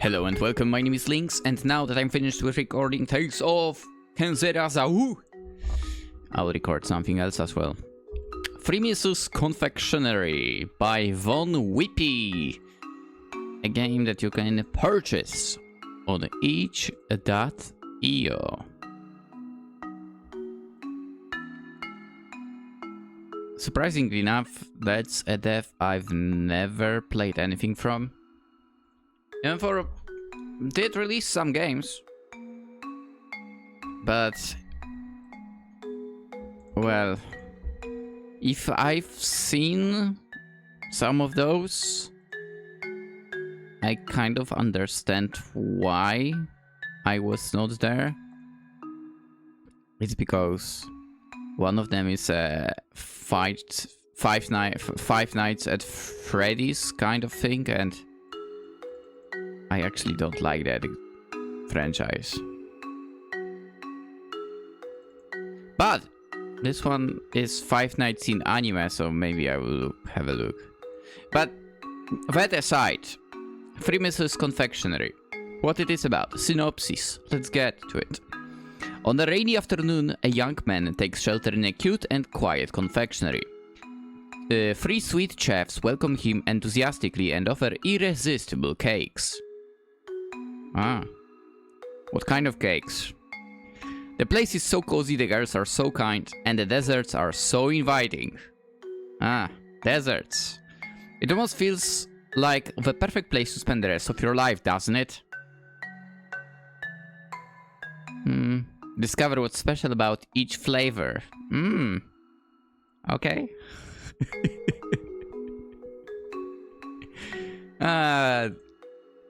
Hello and welcome, my name is Lynx, and now that I'm finished with recording Tales of Kenzerazau, I'll record something else as well. Misses Confectionery by Ren'Py, a game that you can purchase on itch.io. Surprisingly enough, that's a dev I've never played anything from. And did release some games, but well, if I've seen some of those, I kind of understand why I was not there. It's because one of them is a Five Nights at Freddy's kind of thing, and I actually don't like that franchise. But this one is 5 Nights in anime, so maybe I will have a look. But that aside, Misses Confectionery. What it is about? Synopsis. Let's get to it. On a rainy afternoon, a young man takes shelter in a cute and quiet confectionery. Three sweet chefs welcome him enthusiastically and offer irresistible cakes. Ah, what kind of cakes? The place is so cozy, the girls are so kind, and the desserts are so inviting. Ah, desserts. It almost feels like the perfect place to spend the rest of your life, doesn't it? Discover what's special about each flavor. Okay.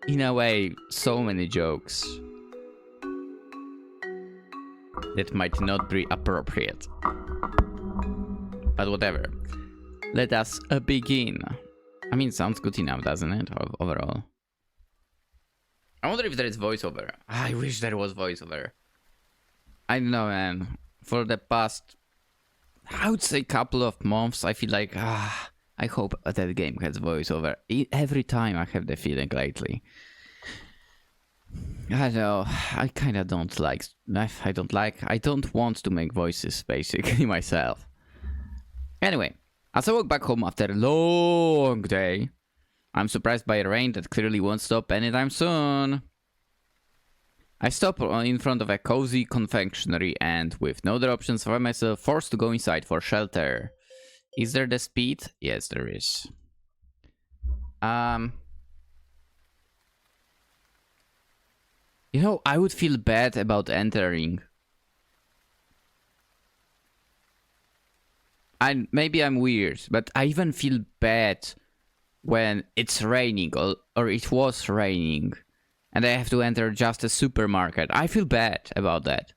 In a way, so many jokes that might not be appropriate. But whatever. Let us begin. I mean, sounds good enough, doesn't it? Overall. I wonder if there is voiceover. I wish there was voiceover. I don't know, man. For the past, I would say, couple of months, I feel like, I hope that game has voiceover. Every time I have the feeling lately. I know, I kind of don't like, I don't want to make voices, basically, myself. Anyway, as I walk back home after a long day, I'm surprised by a rain that clearly won't stop anytime soon. I stop in front of a cozy confectionery and, with no other options, find myself forced to go inside for shelter. Is there the speed? Yes, there is. You know, I would feel bad about entering. Maybe I'm weird, but I even feel bad when it's raining or it was raining and I have to enter just a supermarket. I feel bad about that.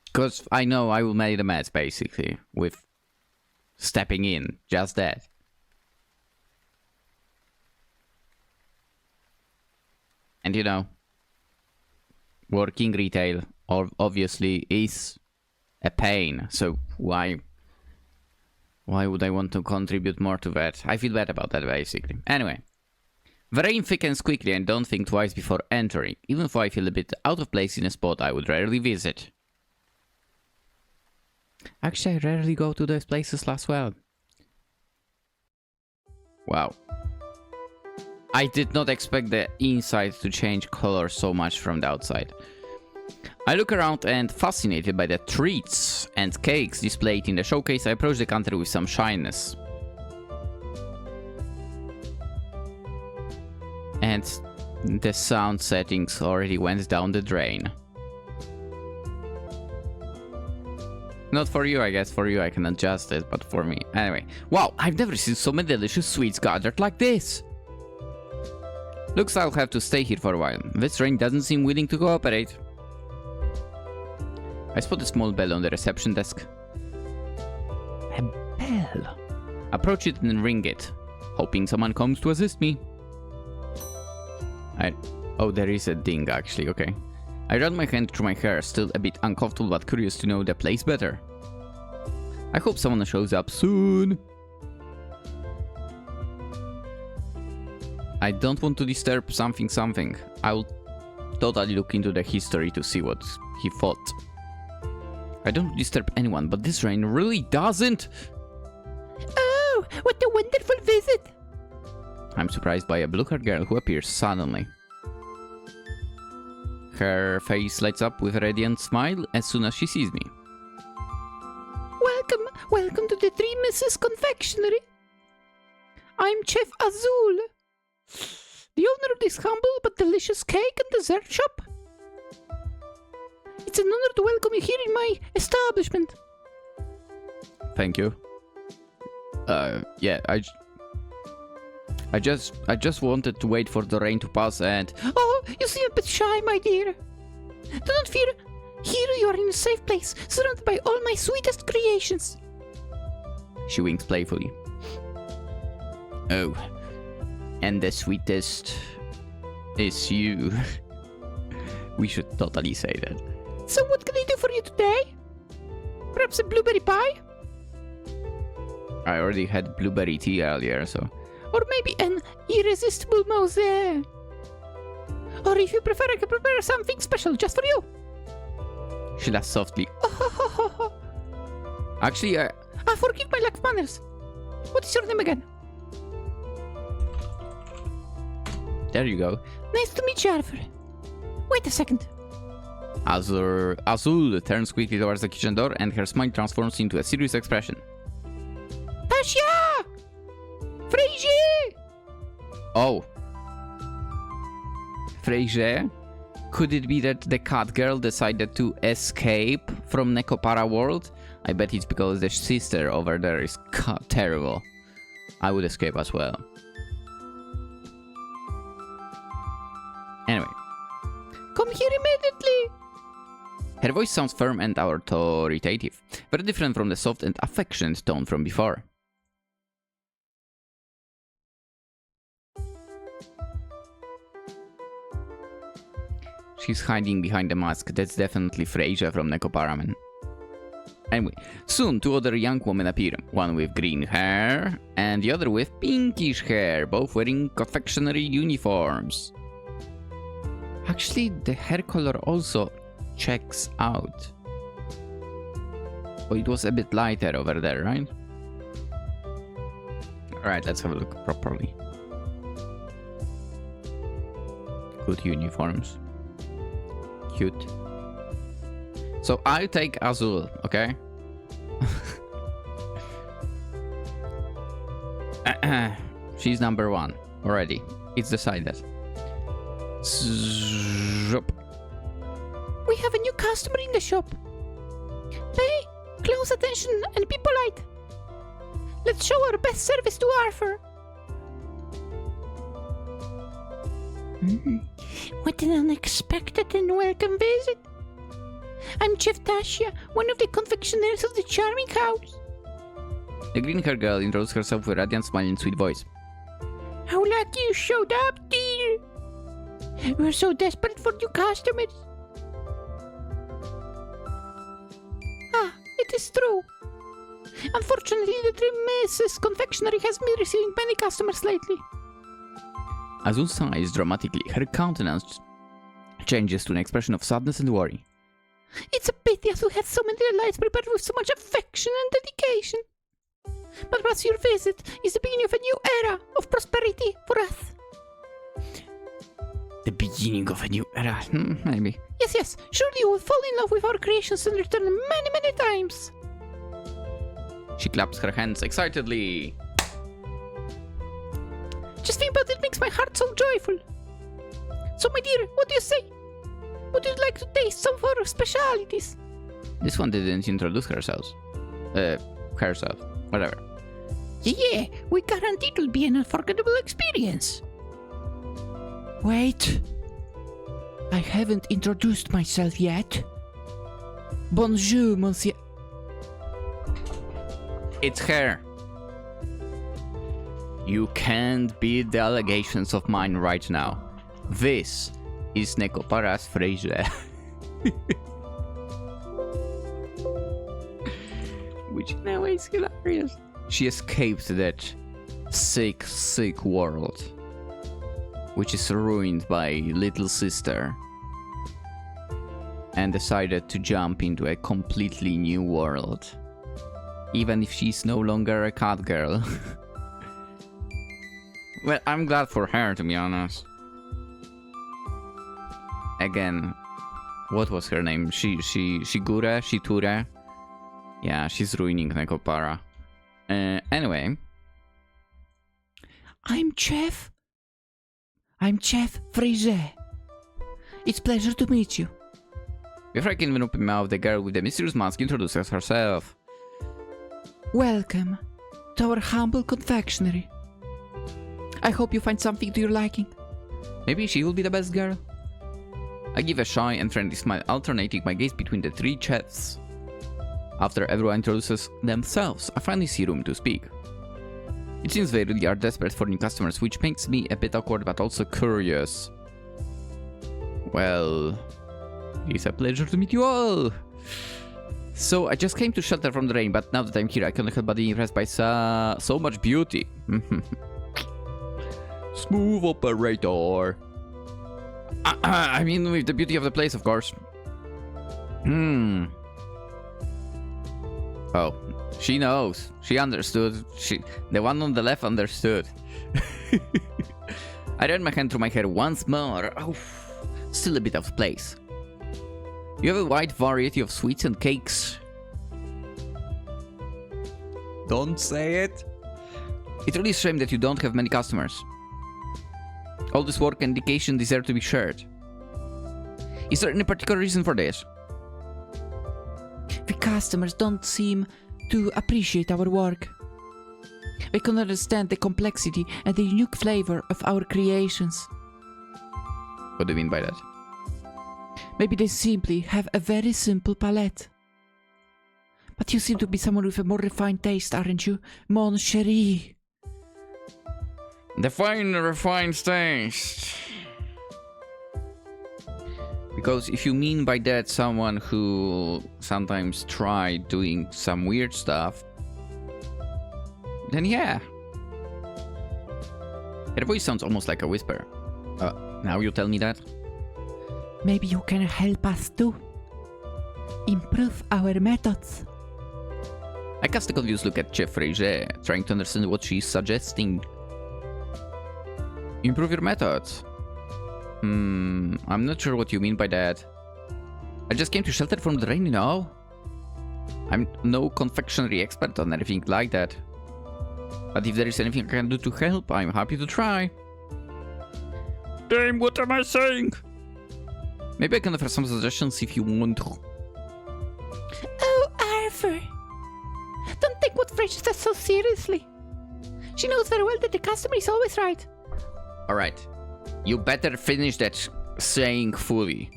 Because I know I will make a mess, basically, with stepping in. Just that. And you know, working retail obviously is a pain. So why would I want to contribute more to that? I feel bad about that, basically. Anyway. The rain thickens quickly and don't think twice before entering, even though I feel a bit out of place in a spot I would rarely visit. Actually, I rarely go to those places as well. Wow. I did not expect the inside to change color so much from the outside. I look around and, fascinated by the treats and cakes displayed in the showcase, I approach the counter with some shyness. And the sound settings already went down the drain. Not for you, I guess. For you, I can adjust it, but for me. Anyway. Wow, I've never seen so many delicious sweets gathered like this. Looks like I'll have to stay here for a while. This rain doesn't seem willing to cooperate. I spot a small bell on the reception desk. A bell? Approach it and ring it, hoping someone comes to assist me. Oh, there is a ding, actually, okay. I run my hand through my hair, still a bit uncomfortable but curious to know the place better. I hope someone shows up soon. I don't want to disturb something. I'll totally look into the history to see what he fought. I don't disturb anyone, but this rain really doesn't. Oh, what a wonderful visit. I'm surprised by a blue-haired girl who appears suddenly. Her face lights up with a radiant smile as soon as she sees me. Welcome to the Three Misses Confectionery. I'm Chef Azul, the owner of this humble but delicious cake and dessert shop. It's an honor to welcome you here in my establishment. Thank you. Yeah, I just wanted to wait for the rain to pass and... Oh, you seem a bit shy, my dear. Do not fear. Here you are in a safe place, surrounded by all my sweetest creations. She winks playfully. Oh, and the sweetest is you. We should totally say that. So what can I do for you today? Perhaps a blueberry pie? I already had blueberry tea earlier, so... Or maybe an irresistible mosaic? Or if you prefer, I can prepare something special just for you. She laughs softly. Actually, forgive my lack of manners. What is your name again? There you go. Nice to meet you, Arthur. Wait a second. Azul turns quickly towards the kitchen door and her smile transforms into a serious expression. Tasha! Frasier! Oh. Frasier? Could it be that the cat girl decided to escape from Nekopara world? I bet it's because the sister over there is terrible. I would escape as well. Anyway. Come here immediately! Her voice sounds firm and authoritative, very different from the soft and affectionate tone from before. She's hiding behind the mask. That's definitely Frasier from Nekoparaman. Anyway, soon two other young women appear, one with green hair and the other with pinkish hair, both wearing confectionery uniforms. Actually, the hair color also checks out. Oh, it was a bit lighter over there, right? Alright, let's have a look properly. Good uniforms. Cute. So I'll take Azul, okay? She's number one already. It's decided. Zup. We have a new customer in the shop. Pay close attention and be polite. Let's show our best service to Arthur. What an unexpected and welcome visit. I'm Chef Tasha, one of the confectionaries of the charming house. The green-haired girl introduces herself with a radiant smile and sweet voice. How lucky you showed up, dear. We're so desperate for new customers. Ah, it is true. Unfortunately, the Three Misses Confectionery has been receiving many customers lately. Azul sighs dramatically. Her countenance changes to an expression of sadness and worry. It's a pity Azul has so many delights prepared with so much affection and dedication. But perhaps your visit is the beginning of a new era of prosperity for us. The beginning of a new era, maybe. Yes, surely you will fall in love with our creations and return many, many times. She claps her hands excitedly. Just think about it, makes my heart so joyful. So, my dear, what do you say? Would you like to taste some of our specialities? This one didn't introduce herself. Whatever. Yeah, we guarantee it will be an unforgettable experience. Wait. I haven't introduced myself yet. Bonjour, monsieur. It's her. You can't beat the allegations of mine right now. This is Nekopara's Frasier. Which in a way is hilarious. She escaped that sick world. which is ruined by little sister, and decided to jump into a completely new world, even if she's no longer a cat girl. Well, I'm glad for her, to be honest. Again, what was her name? Shiture? Yeah, she's ruining Nekopara. Anyway. I'm Chef Frege. It's pleasure to meet you. Before I can even open my mouth, the girl with the mysterious mask introduces herself. Welcome to our humble confectionery. I hope you find something to your liking. Maybe she will be the best girl? I give a shy and friendly smile, alternating my gaze between the three chefs. After everyone introduces themselves, I finally see room to speak. It seems they really are desperate for new customers, which makes me a bit awkward but also curious. Well, it's a pleasure to meet you all! So, I just came to shelter from the rain, but now that I'm here, I cannot help but be impressed by so much beauty. Smooth operator. I mean, with the beauty of the place, of course. Oh, she knows. She understood. The one on the left understood. I ran my hand through my hair once more. Oh, still a bit out of place. You have a wide variety of sweets and cakes. Don't say it. It's really a shame that you don't have many customers. All this work and dedication deserve to be shared. Is there any particular reason for this? The customers don't seem to appreciate our work. They can understand the complexity and the unique flavor of our creations. What do you mean by that? Maybe they simply have a very simple palate. But you seem to be someone with a more refined taste, aren't you, mon chéri? Define refined taste. Because if you mean by that someone who sometimes try doing some weird stuff, then yeah. Her voice sounds almost like a whisper. Now you tell me that? Maybe you can help us too. Improve our methods. I cast a confused look at Chef Frege, trying to understand what she's suggesting. Improve your methods? I'm not sure what you mean by that. I just came to shelter from the rain, you know? I'm no confectionery expert on anything like that. But if there is anything I can do to help, I'm happy to try. Damn, what am I saying? Maybe I can offer some suggestions if you want to. Oh, Arthur! Don't take what Fresh says so seriously. She knows very well that the customer is always right. Alright. You better finish that saying fully.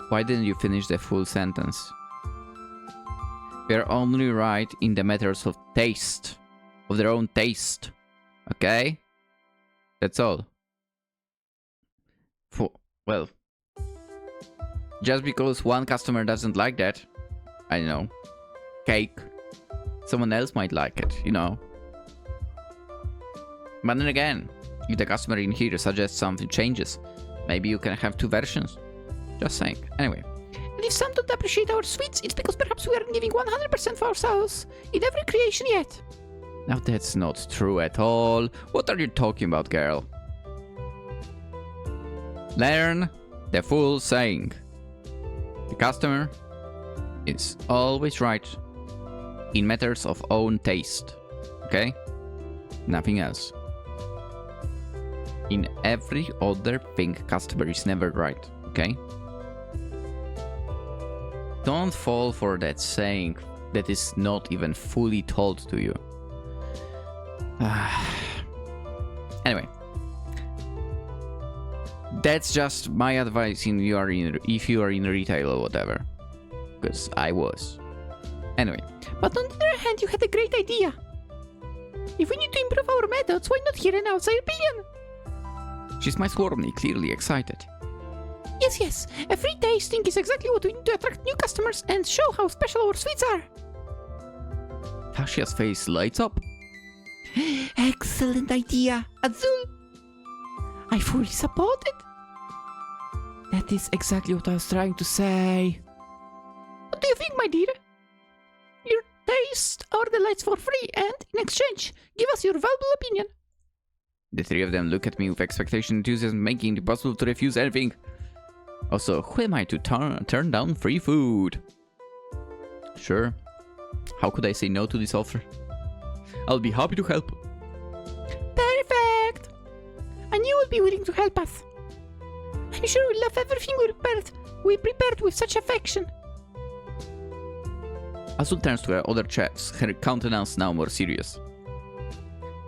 Why didn't you finish the full sentence? They're only right in the matters of taste. Of their own taste. Okay? That's all. Well, just because one customer doesn't like that, I don't know, cake, someone else might like it, you know. But then again, if the customer in here suggests something changes, maybe you can have two versions. Just saying. Anyway. And if some don't appreciate our sweets, it's because perhaps we aren't giving 100% of ourselves in every creation yet. Now that's not true at all. What are you talking about, girl? Learn the full saying. The customer is always right in matters of own taste. Okay? Nothing else. In every other thing, customer is never right. Okay? Don't fall for that saying that is not even fully told to you. Anyway. That's just my advice if you are in retail or whatever. Because I was. Anyway. But on the other hand, you had a great idea. If we need to improve our methods, why not hear an outside opinion? She smiles warmly, clearly excited. Yes. A free tasting is exactly what we need to attract new customers and show how special our sweets are. Tashia's face lights up. Excellent idea, Azul. I fully support it. That is exactly what I was trying to say. What do you think, my dear? You taste our delights for free and, in exchange, give us your valuable opinion. The three of them look at me with expectation and enthusiasm, making it impossible to refuse anything. Also, who am I to turn down free food? Sure. How could I say no to this offer? I'll be happy to help. Perfect! I knew you'd be willing to help us. I'm sure we'll love everything we prepared with such affection. Azul turns to her other chefs, her countenance now more serious.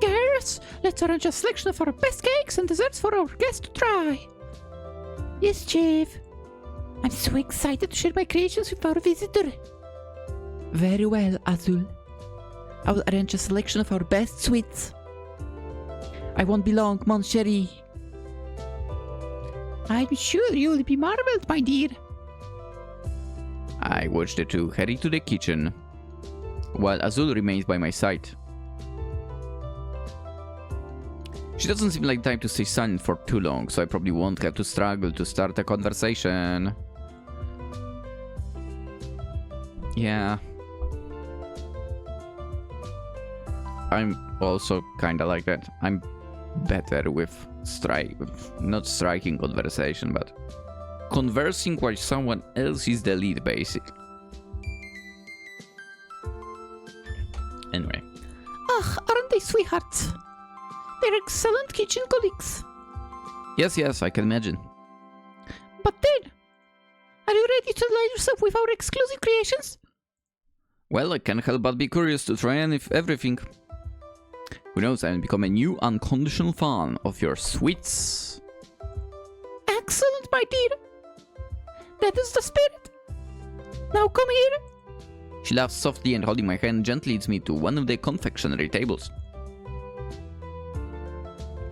Girls, let's arrange a selection of our best cakes and desserts for our guests to try. Yes, Chef. I'm so excited to share my creations with our visitor. Very well, Azul. I will arrange a selection of our best sweets. I won't be long, mon chéri. I'm sure you will be marveled, my dear. I watch the two heading to the kitchen, while Azul remains by my side. She doesn't seem like the type to stay silent for too long, so I probably won't have to struggle to start a conversation. Yeah. I'm also kinda like that. I'm better with not striking conversation, but conversing while someone else is the lead, basically. Anyway. Ach, aren't they sweethearts? They're excellent kitchen colleagues. Yes, I can imagine. But then, are you ready to delight yourself with our exclusive creations? Well, I can't help but be curious to try everything. Who knows, I'll become a new unconditional fan of your sweets. Excellent, my dear. That is the spirit. Now come here. She laughs softly and holding my hand gently leads me to one of the confectionery tables.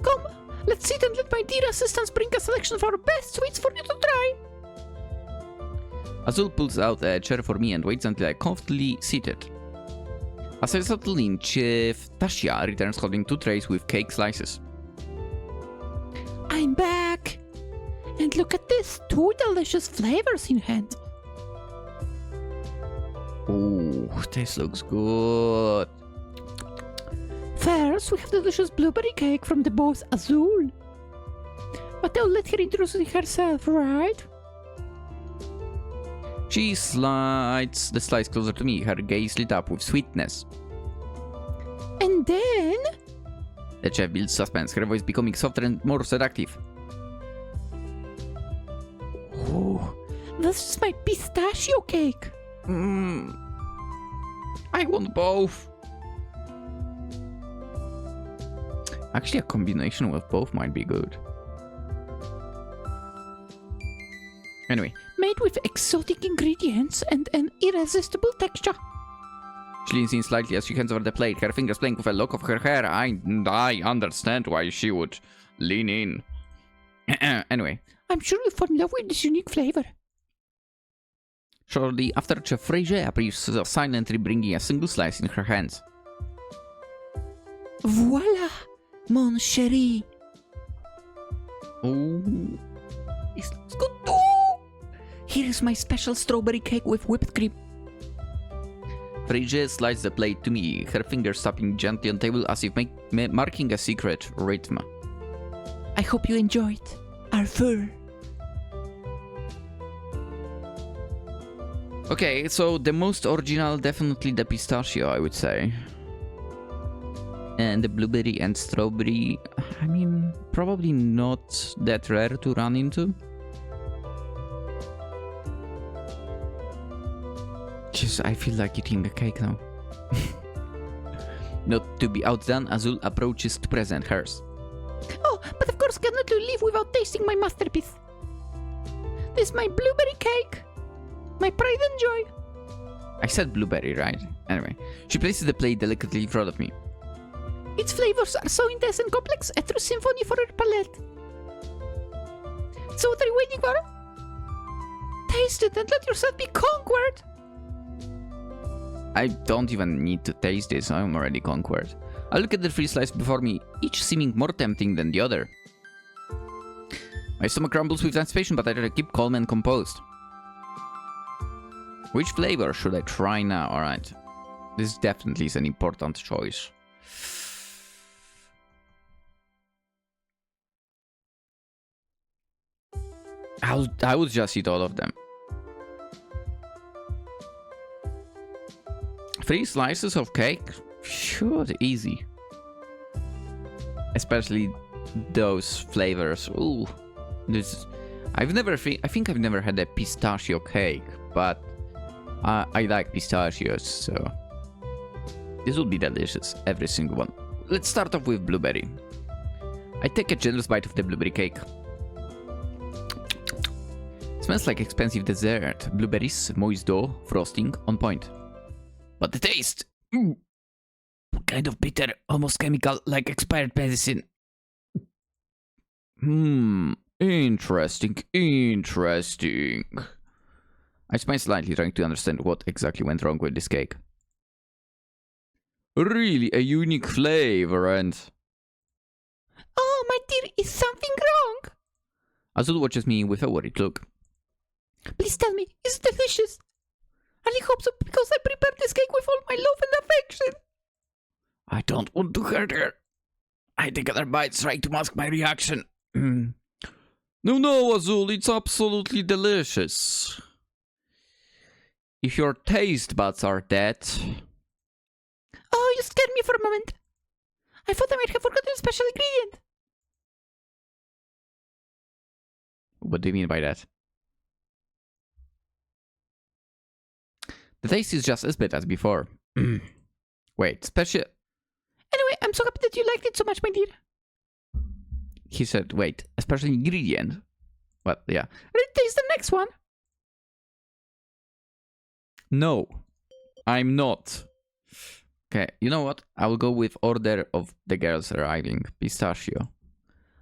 Come, let's sit and let my dear assistants bring a selection of our best sweets for you to try. Azul pulls out a chair for me and waits until I'm comfortably seated. As I settle in, Chef Tasha returns holding 2 trays with cake slices. I'm back. And look at this, 2 delicious flavors in hand. Ooh, this looks good. First, we have the delicious blueberry cake from the boss Azul. But I'll let her introduce herself, right? She slides the slice closer to me, her gaze lit up with sweetness. And then... The chef builds suspense, her voice becoming softer and more seductive. Ooh, this is my pistachio cake. I want both. Actually, a combination of both might be good. Anyway. Made with exotic ingredients and an irresistible texture. She leans in slightly as she hands over the plate, her fingers playing with a lock of her hair. I understand why she would lean in. Anyway. I'm sure you'll fall in love with this unique flavor. Shortly after, Chef Frasier appears silently bringing a single slice in her hands. Voila, mon chéri. Oh, It looks good too. Here is my special strawberry cake with whipped cream. Frasier slides the plate to me, her fingers tapping gently on the table as if marking a secret rhythm. I hope you enjoyed our fur. Okay, so the most original, definitely the pistachio, I would say. And the blueberry and strawberry, I mean, probably not that rare to run into. Just, I feel like eating a cake now. Not to be outdone, Azul approaches to present hers. Oh, but of course cannot leave without tasting my masterpiece. This is my blueberry cake. My pride and joy. I said blueberry, right? Anyway, she places the plate delicately in front of me. Its flavors are so intense and complex, a true symphony for her palate. So what are you waiting for? Taste it and let yourself be conquered. I don't even need to taste this, I'm already conquered. I look at the 3 slices before me, each seeming more tempting than the other. My stomach rumbles with anticipation, but I try to keep calm and composed. Which flavor should I try now? Alright. This definitely is an important choice. I would just eat all of them. 3 slices of cake? Sure, easy. Especially those flavors. Ooh. This I think I've never had a pistachio cake, but I like pistachios, so this will be delicious, every single one. Let's start off with blueberry. I take a generous bite of the blueberry cake. Smells like expensive dessert. Blueberries, moist dough, frosting, on point. But the taste! Kind of bitter, almost chemical, like expired medicine. Interesting. I smile slightly, trying to understand what exactly went wrong with this cake. Really a unique flavor and... Oh, my dear, is something wrong? Azul watches me with a worried look. Please tell me, is it delicious? I really hope so, because I prepared this cake with all my love and affection. I don't want to hurt her. I take other bites, trying to mask my reaction. No, Azul, it's absolutely delicious. If your taste buds are dead... Oh, you scared me for a moment. I thought I might have forgotten a special ingredient. What do you mean by that? The taste is just as bad as before. Wait, special... Anyway, I'm so happy that you liked it so much, my dear. He said, wait, a special ingredient? What, yeah. Ready to taste the next one? No, I'm not. Okay, you know what? I will go with order of the girls arriving. Pistachio.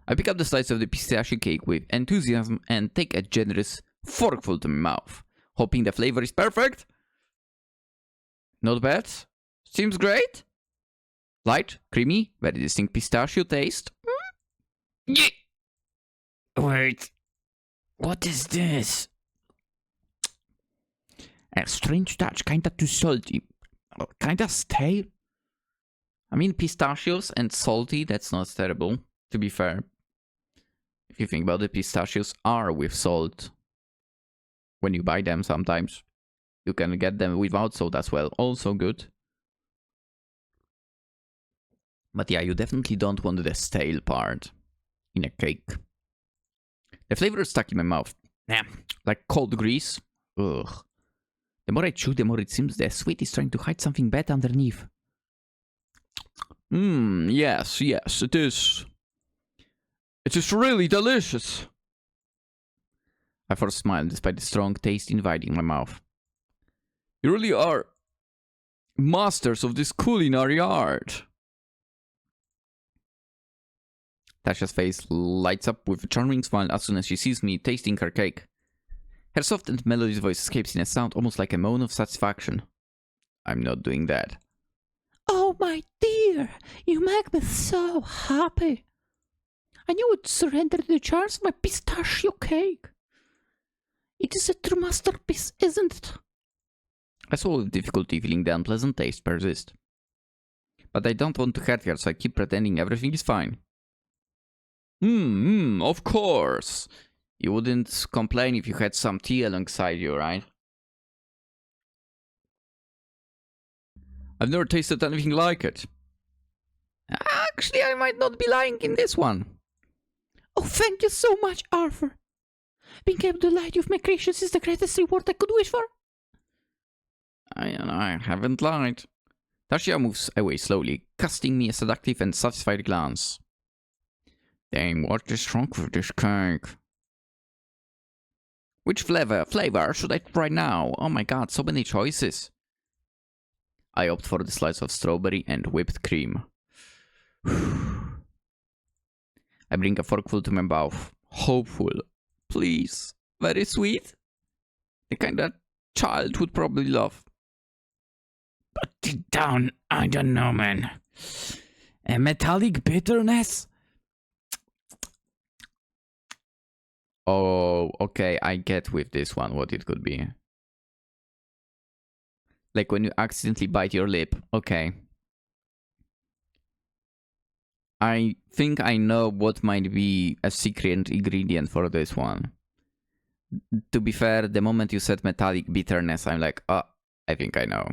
I pick up the slice of the pistachio cake with enthusiasm and take a generous forkful to my mouth, hoping the flavor is perfect. Not bad. Seems great. Light, creamy, very distinct pistachio taste. Yeah. Wait. What is this? A strange touch, kinda too salty. Kinda stale. I mean, pistachios and salty, that's not terrible, to be fair. If you think about it, pistachios are with salt. When you buy them sometimes. You can get them without salt as well, also good. But yeah, you definitely don't want the stale part in a cake. The flavor is stuck in my mouth. Like cold grease. Ugh. The more I chew, the more it seems the sweet is trying to hide something bad underneath. Yes, it is. It is really delicious. I force a smile despite the strong taste invading my mouth. You really are masters of this culinary art. Tasha's face lights up with a charming smile as soon as she sees me tasting her cake. Her soft and melodious voice escapes in a sound almost like a moan of satisfaction. I'm not doing that. Oh, my dear, you make me so happy. I knew you'd surrender to the charms of my pistachio cake. It is a true masterpiece, isn't it? I swallow with difficulty, feeling the unpleasant taste persist. But I don't want to hurt her, so I keep pretending everything is fine. Of course. You wouldn't complain if you had some tea alongside you, right? I've never tasted anything like it. Actually, I might not be lying in this one. Oh, thank you so much, Arthur. Being able to delight you with my creations is the greatest reward I could wish for. I haven't lied. Tasha moves away slowly, casting me a seductive and satisfied glance. Dang, what is wrong with this cake? Which flavor should I try now? Oh my god, so many choices. I opt for the slice of strawberry and whipped cream. I bring a forkful to my mouth, hopeful. Please, very sweet. The kind that child would probably love. deep down, I don't know, man. A metallic bitterness? Oh, okay, I get with this one what it could be. Like when you accidentally bite your lip. Okay. I think I know what might be a secret ingredient for this one. To be fair, the moment you said metallic bitterness, I'm like, oh, I think I know.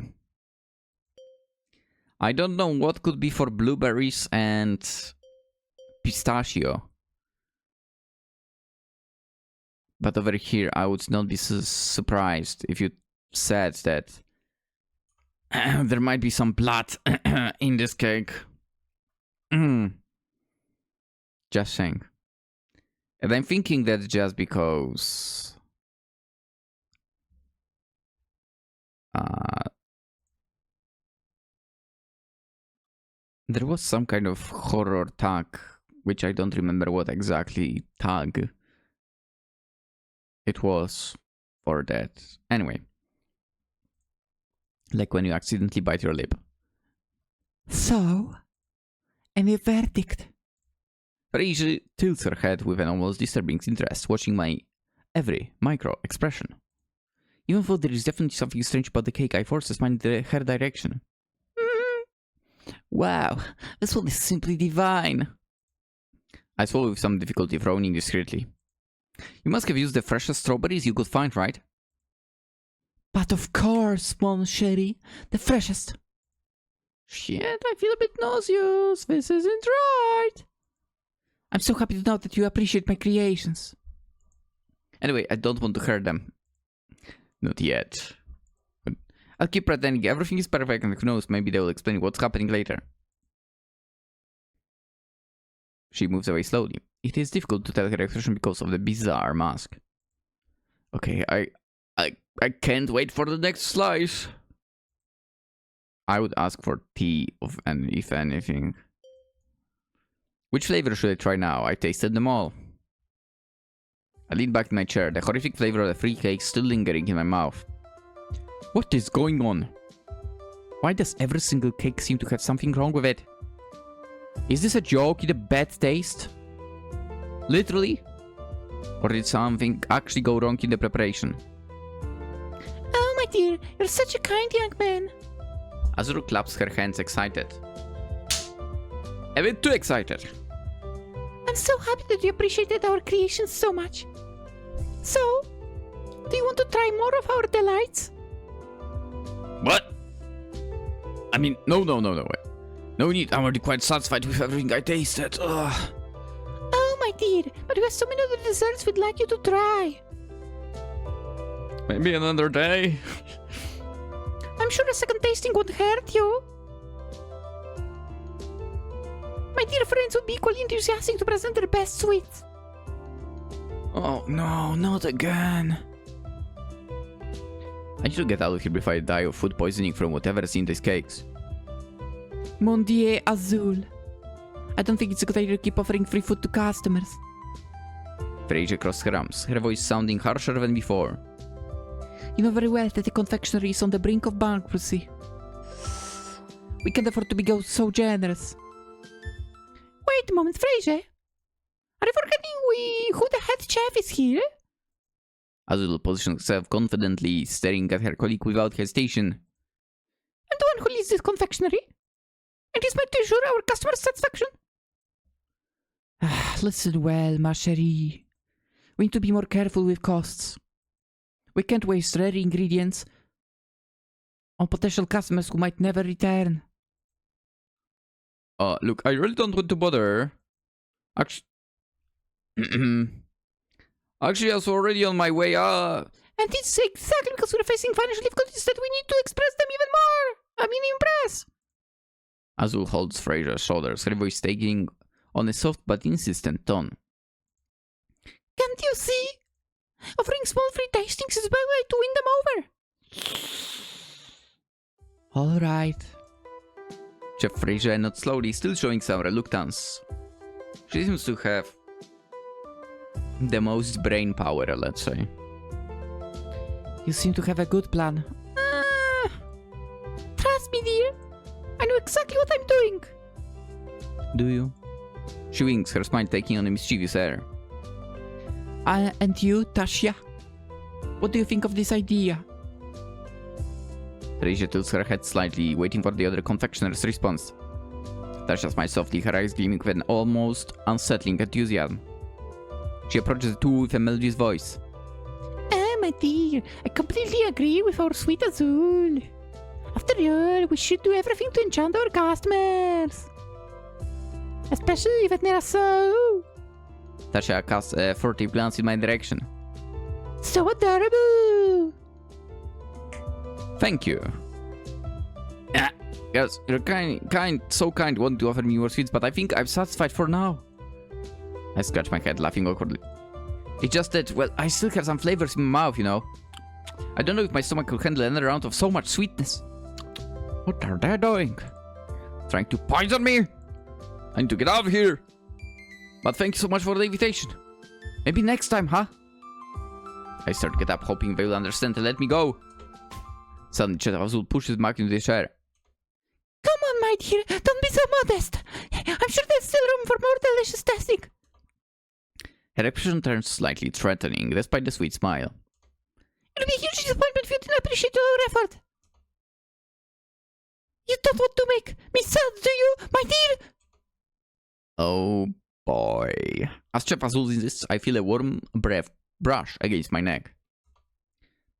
I don't know what could be for blueberries and pistachio. But over here, I would not be surprised if you said that there might be some blood in this cake. Just saying. And I'm thinking that just because there was some kind of horror tag, which I don't remember what exactly tag it was for that. Anyway. Like when you accidentally bite your lip. So, any verdict? Frasier tilts her head with an almost disturbing interest, watching my every micro expression. Even though there is definitely something strange about the cake, I force a smile in her direction. Wow, this one is simply divine. I swallow with some difficulty, frowning discreetly. You must have used the freshest strawberries you could find, right? But of course, mon chéri, the freshest. Shit, I feel a bit nauseous. This isn't right. I'm so happy to know that you appreciate my creations. Anyway, I don't want to hurt them. Not yet. But I'll keep pretending everything is perfect, and who knows, maybe they will explain what's happening later. She moves away slowly. It is difficult to tell her expression because of the bizarre mask. Okay, I can't wait for the next slice. I would ask for tea, if anything. Which flavor should I try now? I tasted them all. I lean back in my chair, the horrific flavor of the free cake still lingering in my mouth. What is going on? Why does every single cake seem to have something wrong with it? Is this a joke in a bad taste? Literally? Or did something actually go wrong in the preparation? Oh, my dear, you're such a kind young man. Azure claps her hands excited. A bit too excited. I'm so happy that you appreciated our creations so much. So, do you want to try more of our delights? What? I mean, no, wait. No need, I'm already quite satisfied with everything I tasted. Ugh. Oh, my dear, but we have so many other desserts we'd like you to try. Maybe another day. I'm sure a second tasting won't hurt you. My dear friends would be equally enthusiastic to present their best sweets. Oh no, not again. I need to get out of here before I die of food poisoning from whatever's in these cakes. Mon Dieu, Azul. I don't think it's a good idea to keep offering free food to customers. Frasier crossed her arms, her voice sounding harsher than before. You know very well that the confectionery is on the brink of bankruptcy. We can't afford to be so generous. Wait a moment, Frasier. Are you forgetting who the head chef is here? Azul positioned herself confidently, staring at her colleague without hesitation. I'm the one who leads this confectionery. And is meant to ensure our customer satisfaction. Listen well, ma chérie. We need to be more careful with costs. We can't waste rare ingredients on potential customers who might never return. Look, I really don't want to bother. Actually, I was already on my way. And it's exactly because we're facing financial difficulties that we need to express them even more. Impress. Azul holds Frasier's shoulders, her voice taking on a soft but insistent tone. Can't you see? Offering small free tastings is a way to win them over. Alright. Chef Frasier nods slowly, still showing some reluctance. She seems to have the most brain power, let's say. You seem to have a good plan. Trust me, dear. exactly what I'm doing. Do you? She winks, her smile taking on a mischievous air. And you, Tasha? What do you think of this idea? Teresa tilts her head slightly, waiting for the other confectioner's response. Tasha smiles softly, her eyes gleaming with an almost unsettling enthusiasm. She approaches the two with a melodious voice. Ah, my dear, I completely agree with our sweet Azul. After all, we should do everything to enchant our customers. Especially when they are so... Tasha casts a furtive glance in my direction. so adorable. Thank you. Yes, you're so kind wanting to offer me more sweets, but I think I'm satisfied for now. I scratch my head, laughing awkwardly. It's just that, well, I still have some flavors in my mouth, you know. I don't know if my stomach could handle another round of so much sweetness. What are they doing? Trying to poison me? I need to get out of here. But thank you so much for the invitation. Maybe next time, huh? I start to get up, hoping they will understand and let me go. Suddenly, Chef Azul pushes Mark into the chair. Come on, my dear, don't be so modest. I'm sure there's still room for more delicious testing. Her expression turns slightly threatening, despite the sweet smile. It'll be a huge disappointment if you didn't appreciate our effort. You don't want to make me sad, do you, my dear? Oh boy. As Chef Azul insists, I feel a warm breath brush against my neck.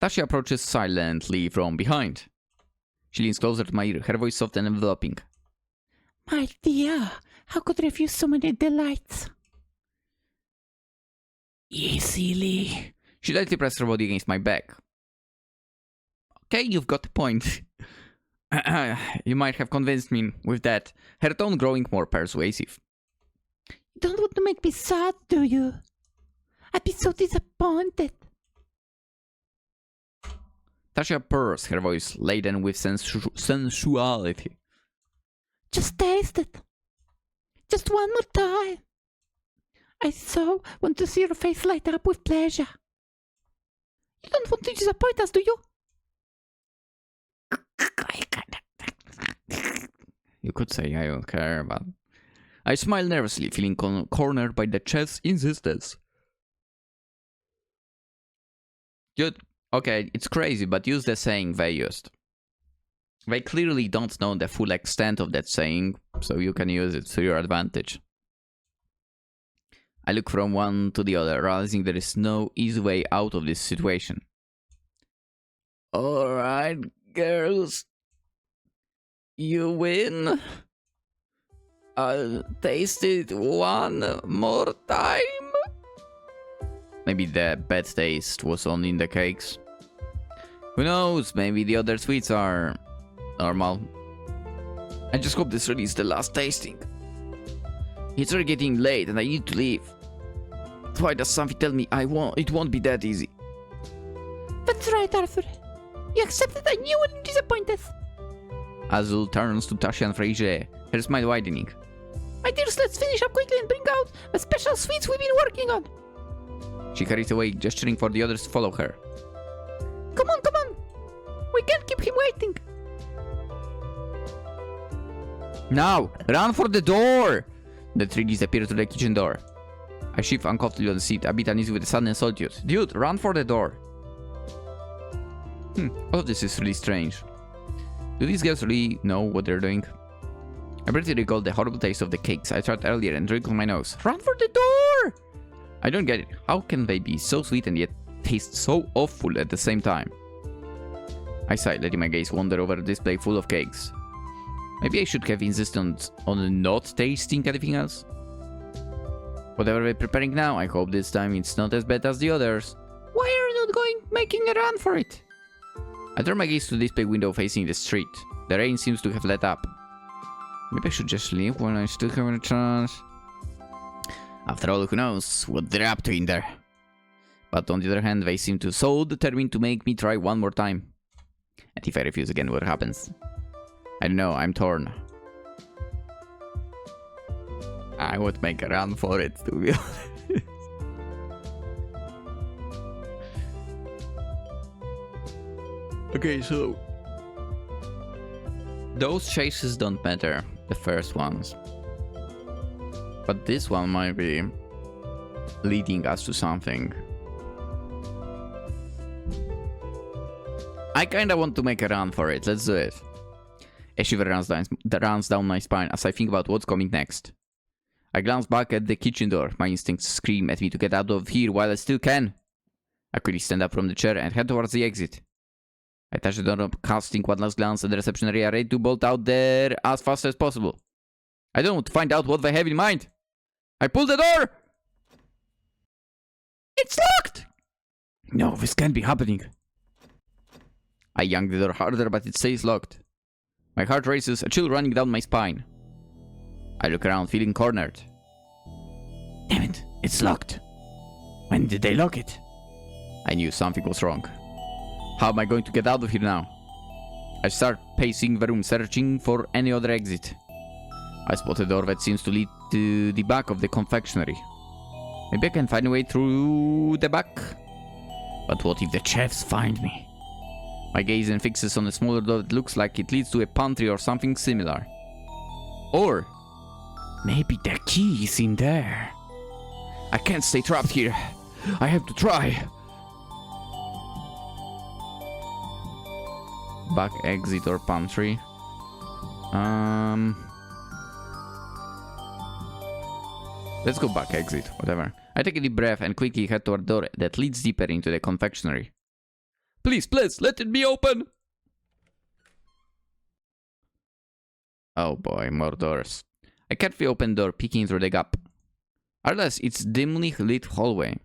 Tasha approaches silently from behind. She leans closer to my ear, her voice soft and enveloping. My dear, how could I refuse so many delights? Easily. She lightly presses her body against my back. Okay, you've got a point. You might have convinced me with that, her tone growing more persuasive. You don't want to make me sad, do you? I'd be so disappointed. Tasha purrs, her voice laden with sensuality. Just taste it. Just one more time. I so want to see your face light up with pleasure. You don't want to disappoint us, do you? You could say I don't care, but... I smile nervously, feeling cornered by the chef's insistence. Dude, okay, it's crazy, but use the saying they used. They clearly don't know the full extent of that saying, so you can use it to your advantage. I look from one to the other, realizing there is no easy way out of this situation. Alright, girls. You win. I'll taste it one more time. Maybe the bad taste was only in the cakes. Who knows, maybe the other sweets are normal. I just hope this really is the last tasting. It's already getting late and I need to leave. Why does something tell me it won't be that easy? That's right, Arthur. You accepted I knew wouldn't disappoint us. Azul turns to Tasha and Frasier, her smile widening. My dears, let's finish up quickly and bring out the special sweets we've been working on. She hurries away, gesturing for the others to follow her. Come on, come on. We can't keep him waiting. Now, run for the door! The three disappear to the kitchen door. I shift uncomfortably on the seat, a bit uneasy with the sudden solitude. Dude, run for the door! All of this is really strange. Do these girls really know what they're doing? I briefly recall the horrible taste of the cakes I tried earlier and wrinkled my nose. Run for the door! I don't get it. How can they be so sweet and yet taste so awful at the same time? I sighed, letting my gaze wander over a display full of cakes. Maybe I should have insisted on not tasting anything else? Whatever they're preparing now, I hope this time it's not as bad as the others. Why are you not making a run for it? I turn my gaze to the display window facing the street. The rain seems to have let up. Maybe I should just leave when I still have a chance. After all, who knows what they're up to in there. But on the other hand, they seem so determined to make me try one more time. And if I refuse again, what happens? I don't know, I'm torn. I would make a run for it, to be honest. Okay, so... Those chases don't matter, the first ones. But this one might be leading us to something. I kinda want to make a run for it, let's do it. A shiver runs down my spine as I think about what's coming next. I glance back at the kitchen door. My instincts scream at me to get out of here while I still can. I quickly stand up from the chair and head towards the exit. I touch the doorknob, casting one last glance at the reception area, ready to bolt out there as fast as possible. I don't want to find out what they have in mind. I pull the door! It's locked! No, this can't be happening. I yank the door harder, but it stays locked. My heart races, a chill running down my spine. I look around, feeling cornered. Damn it, it's locked. When did they lock it? I knew something was wrong. How am I going to get out of here now? I start pacing the room, searching for any other exit. I spot a door that seems to lead to the back of the confectionery. Maybe I can find a way through the back? But what if the chefs find me? My gaze then fixes on a smaller door that looks like it leads to a pantry or something similar. Or maybe the key is in there. I can't stay trapped here. I have to try. Back exit or pantry. Let's go back exit, whatever. I take a deep breath and quickly head toward a door that leads deeper into the confectionery. Please, let it be open! Oh boy, more doors. I catch the open door peeking through the gap. I realize it's dimly lit hallway.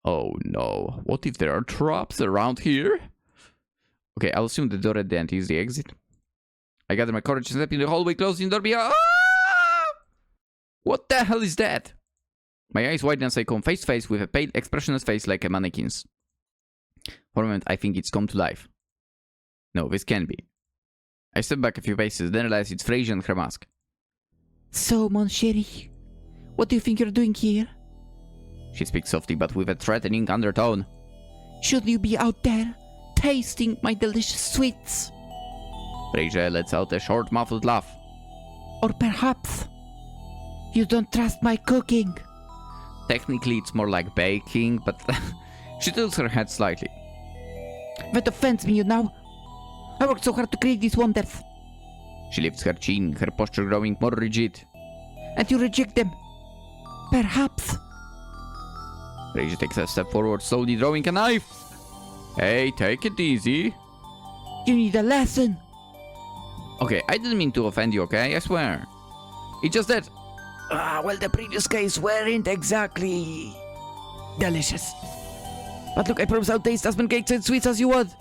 Oh no, what if there are traps around here? Okay, I'll assume the door at the end is the exit. I gather my courage and step in the hallway, closing the door behind. Ah! What the hell is that? My eyes widen as I come face to face with a pale, expressionless face like a mannequin's. For a moment, I think it's come to life. No, this can't be. I step back a few paces, then realize it's Frasier and her mask. So, mon chéri, what do you think you're doing here? She speaks softly but with a threatening undertone. Should you be out there, tasting my delicious sweets? Frasier lets out a short, muffled laugh. Or perhaps you don't trust my cooking? Technically, it's more like baking, but she tilts her head slightly. That offends me, you know. I worked so hard to create these wonders. She lifts her chin, her posture growing more rigid. And you reject them. Perhaps. Frasier takes a step forward, slowly drawing a knife. Hey, take it easy. You need a lesson. Okay, I didn't mean to offend you, okay? I swear. It's just that... well, the previous case weren't exactly delicious. But look, I promise I'll taste as many cakes and sweets as you want.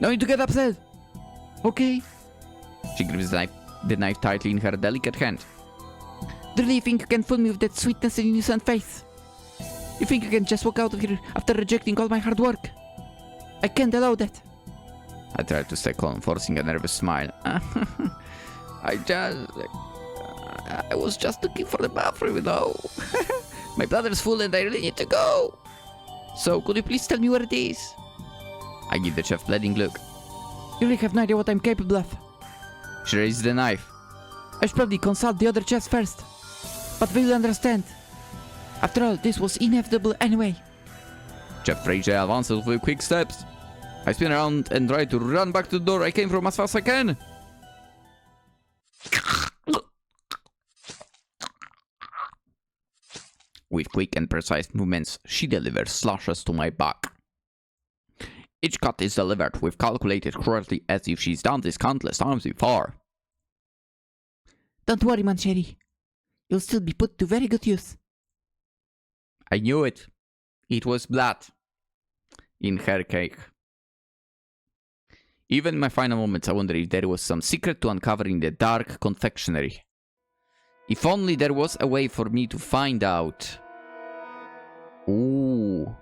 No need to get upset. Okay? She grips the knife tightly in her delicate hand. Do you really think you can fool me with that sweetness and innocent face? You think you can just walk out of here after rejecting all my hard work? I can't allow that. I try to stay calm, forcing a nervous smile. I was just looking for the bathroom, you know. My bladder's full and I really need to go. So, could you please tell me where it is? I give the chef a pleading look. You really have no idea what I'm capable of. She raises the knife. I should probably consult the other chefs first. But they will understand. After all, this was inevitable anyway. Chef Frasier advances with quick steps. I spin around and try to run back to the door I came from as fast as I can. With quick and precise movements, she delivers slashes to my back. Each cut is delivered with calculated cruelty as if she's done this countless times before. Don't worry, mon chéri. You'll still be put to very good use. I knew it. It was blood in her cake. Even in my final moments, I wonder if there was some secret to uncover in the dark confectionery. If only there was a way for me to find out. Ooh.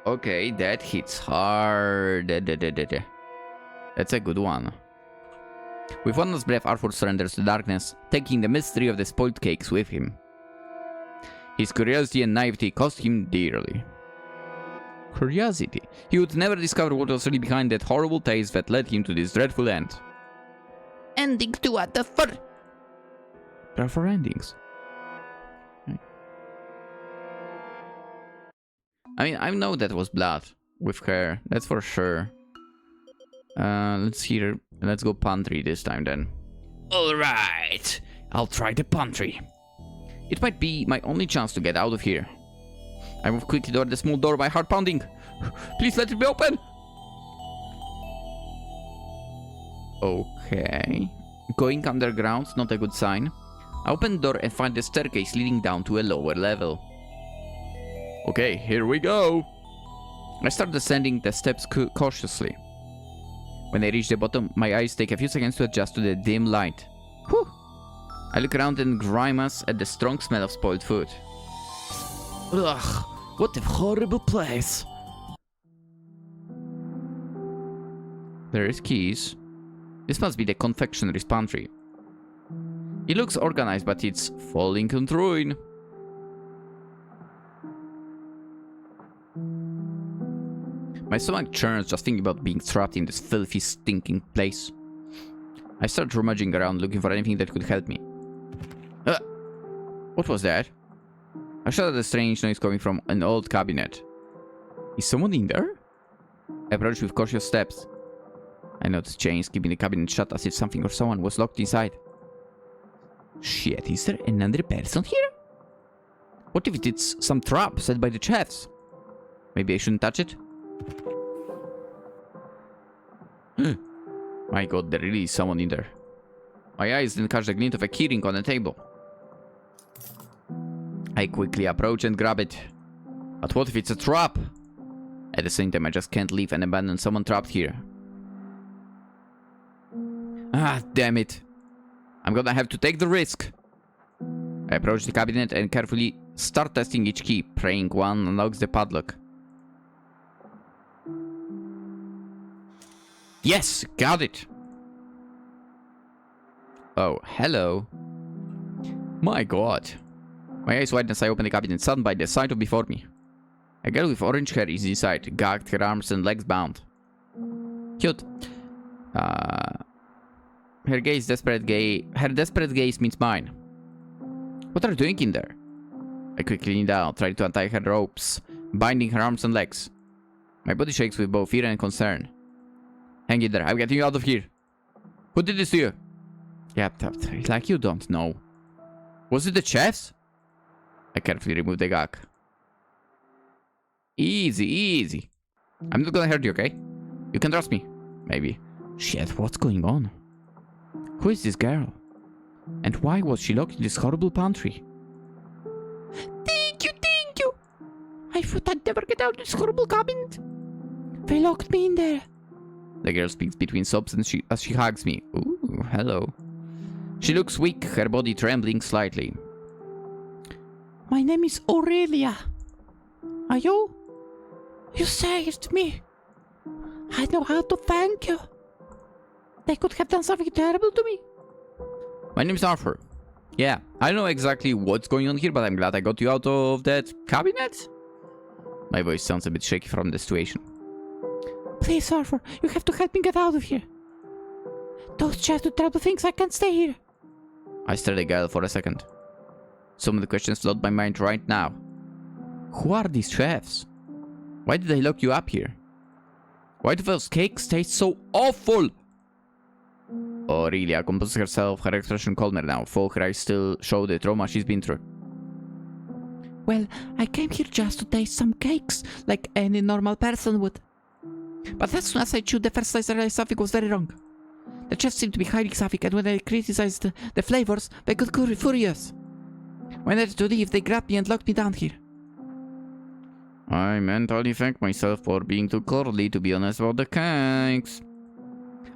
Okay, that hits hard. That's a good one. With one last breath, Arthur surrenders to darkness, taking the mystery of the spoiled cakes with him. His curiosity and naivety cost him dearly. Curiosity. He would never discover what was really behind that horrible taste that led him to this dreadful end. Ending 2 out of 4. There are 4 endings. Okay. I mean, I know that was blood with her. That's for sure. Let's go pantry this time then. Alright. I'll try the pantry. It might be my only chance to get out of here. I move quickly toward the small door, my heart pounding. Please let it be open! Okay. Going underground, not a good sign. I open the door and find the staircase leading down to a lower level. Okay, here we go. I start descending the steps cautiously. When I reach the bottom, my eyes take a few seconds to adjust to the dim light. Whew! I look around and grimace at the strong smell of spoiled food. Ugh, what a horrible place. There is keys. This must be the confectionery's pantry. It looks organized, but it's falling into ruin. My stomach churns just thinking about being trapped in this filthy, stinking place. I start rummaging around looking for anything that could help me. What was that? I shot at a strange noise coming from an old cabinet. Is someone in there? I approach with cautious steps. I notice chains keeping the cabinet shut as if something or someone was locked inside. Shit, is there another person here? What if it's some trap set by the chefs? Maybe I shouldn't touch it? My god, there really is someone in there. My eyes then catch the glint of a keyring on the table. I quickly approach and grab it. But what if it's a trap? At the same time, I just can't leave and abandon someone trapped here. Ah, damn it. I'm gonna have to take the risk. I approach the cabinet and carefully start testing each key, praying one unlocks the padlock. Yes, got it. Oh, hello. My god. My eyes widen as I open the cabinet, stunned by the sight of before me. A girl with orange hair is inside, gagged, her arms and legs bound. Cute. Her desperate gaze meets mine. What are you doing in there? I quickly kneel down, trying to untie her ropes, binding her arms and legs. My body shakes with both fear and concern. Hang in there, I'm getting you out of here. Who did this to you? Yeah, like you don't know. Was it the chefs? I carefully remove the gag. Easy, easy. I'm not gonna hurt you, okay? You can trust me. Maybe. Shit, what's going on? Who is this girl? And why was she locked in this horrible pantry? Thank you. I thought I'd never get out of this horrible cabinet. They locked me in there. The girl speaks between sobs and as she hugs me. Ooh, hello. She looks weak, her body trembling slightly. My name is Aurelia. Are you? You saved me. I know how to thank you. They could have done something terrible to me. My name is Arthur. Yeah, I don't know exactly what's going on here, but I'm glad I got you out of that cabinet. My voice sounds a bit shaky from the situation. Please, Arthur, you have to help me get out of here. Those chefs do terrible things. I can't stay here. I stare at the girl for a second. Some of the questions flood my mind right now. Who are these chefs? Why did they lock you up here? Why do those cakes taste so awful? Aurelia composes herself, her expression calmer now, though her eyes still show the trauma she's been through. Well, I came here just to taste some cakes, like any normal person would. But as soon as I chewed the first slice, I realized something was very wrong. The chefs seemed to be hiding something, and when I criticized the flavors, they got furious. When I had to leave, they grabbed me and locked me down here. I mentally thank myself for being too cowardly to be honest about the cakes.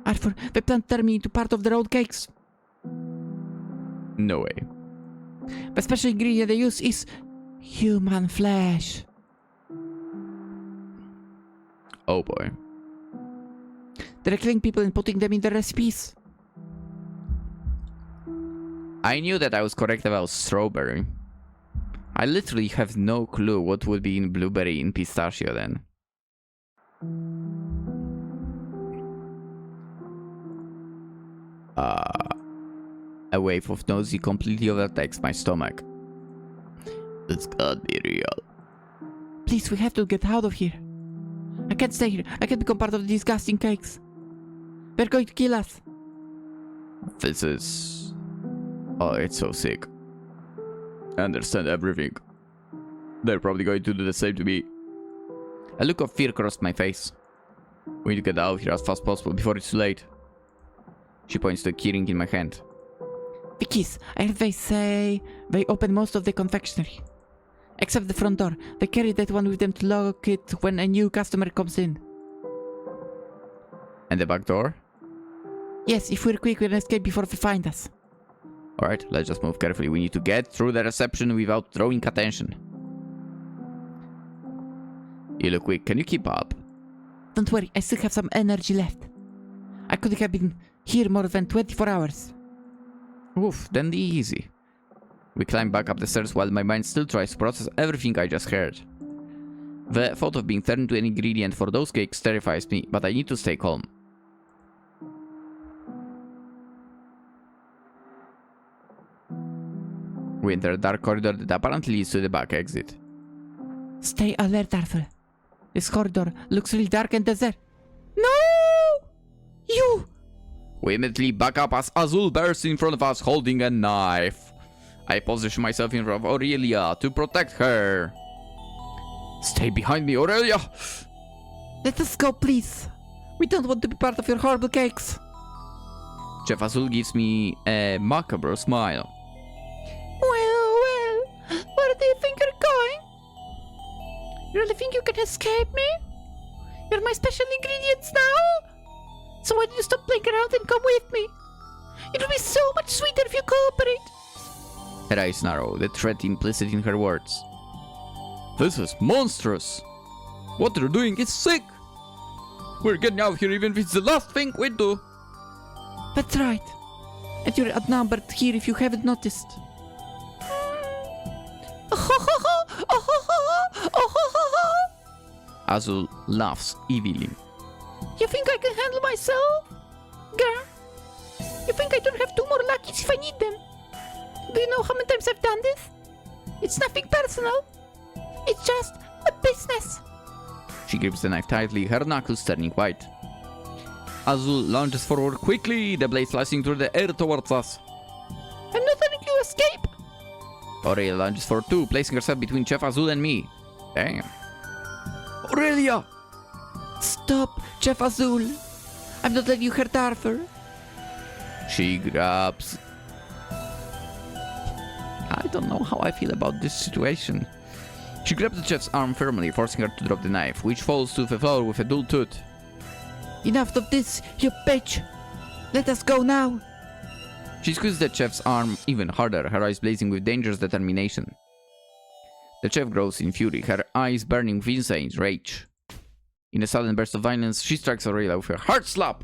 Arthur, they plan to turn me into part of their own cakes. No way. The special ingredient they use is human flesh. Oh boy. They're killing people and putting them in their recipes. I knew that I was correct about strawberry. I literally have no clue what would be in blueberry and pistachio then. A wave of nausea completely overtakes my stomach. This can't be real. Please, we have to get out of here. I can't stay here. I can't become part of the disgusting cakes. They're going to kill us. This is... Oh, it's so sick. I understand everything. They're probably going to do the same to me. A look of fear crossed my face. We need to get out of here as fast as possible before it's too late. She points to a keyring in my hand. The keys. I heard they say they open most of the confectionery. Except the front door. They carry that one with them to lock it when a new customer comes in. And the back door? Yes, if we're quick, we'll escape before they find us. Alright, let's just move carefully. We need to get through the reception without drawing attention. You look weak. Can you keep up? Don't worry, I still have some energy left. I could have been here more than 24 hours. Oof, then easy. We climb back up the stairs while my mind still tries to process everything I just heard. The thought of being turned into an ingredient for those cakes terrifies me, but I need to stay calm. We enter a dark corridor that apparently leads to the back exit. Stay alert, Arthur. This corridor looks really dark and desert. No! You! We immediately back up as Azul bursts in front of us holding a knife. I position myself in front of Aurelia to protect her. Stay behind me, Aurelia! Let us go, please. We don't want to be part of your horrible cakes. Chef Azul gives me a macabre smile. Well, where do you think you're going? You really think you can escape me? You're my special ingredients now? So why don't you stop playing around and come with me? It will be so much sweeter if you cooperate. Her eyes narrow, the threat implicit in her words. This is monstrous! What they're doing is sick! We're getting out of here even if it's the last thing we do! That's right. And you're outnumbered here if you haven't noticed. Azul laughs evilly. You think I can handle myself? Girl? You think I don't have 2 more luckies if I need them? Do you know how many times I've done this? It's nothing personal. It's just a business. She grips the knife tightly, her knuckles turning white. Azul lunges forward quickly, the blade slicing through the air towards us. I'm not letting you escape. Aurelia lunges forward too, placing herself between Chef Azul and me. Damn. Aurelia! Stop, Chef Azul. I'm not letting you hurt Arthur. She grabs... I don't know how I feel about this situation. She grabs the chef's arm firmly, forcing her to drop the knife, which falls to the floor with a dull toot. Enough of this, you bitch! Let us go now! She squeezes the chef's arm even harder, her eyes blazing with dangerous determination. The chef grows in fury, her eyes burning with insane rage. In a sudden burst of violence, she strikes Aurelia with a hard slap,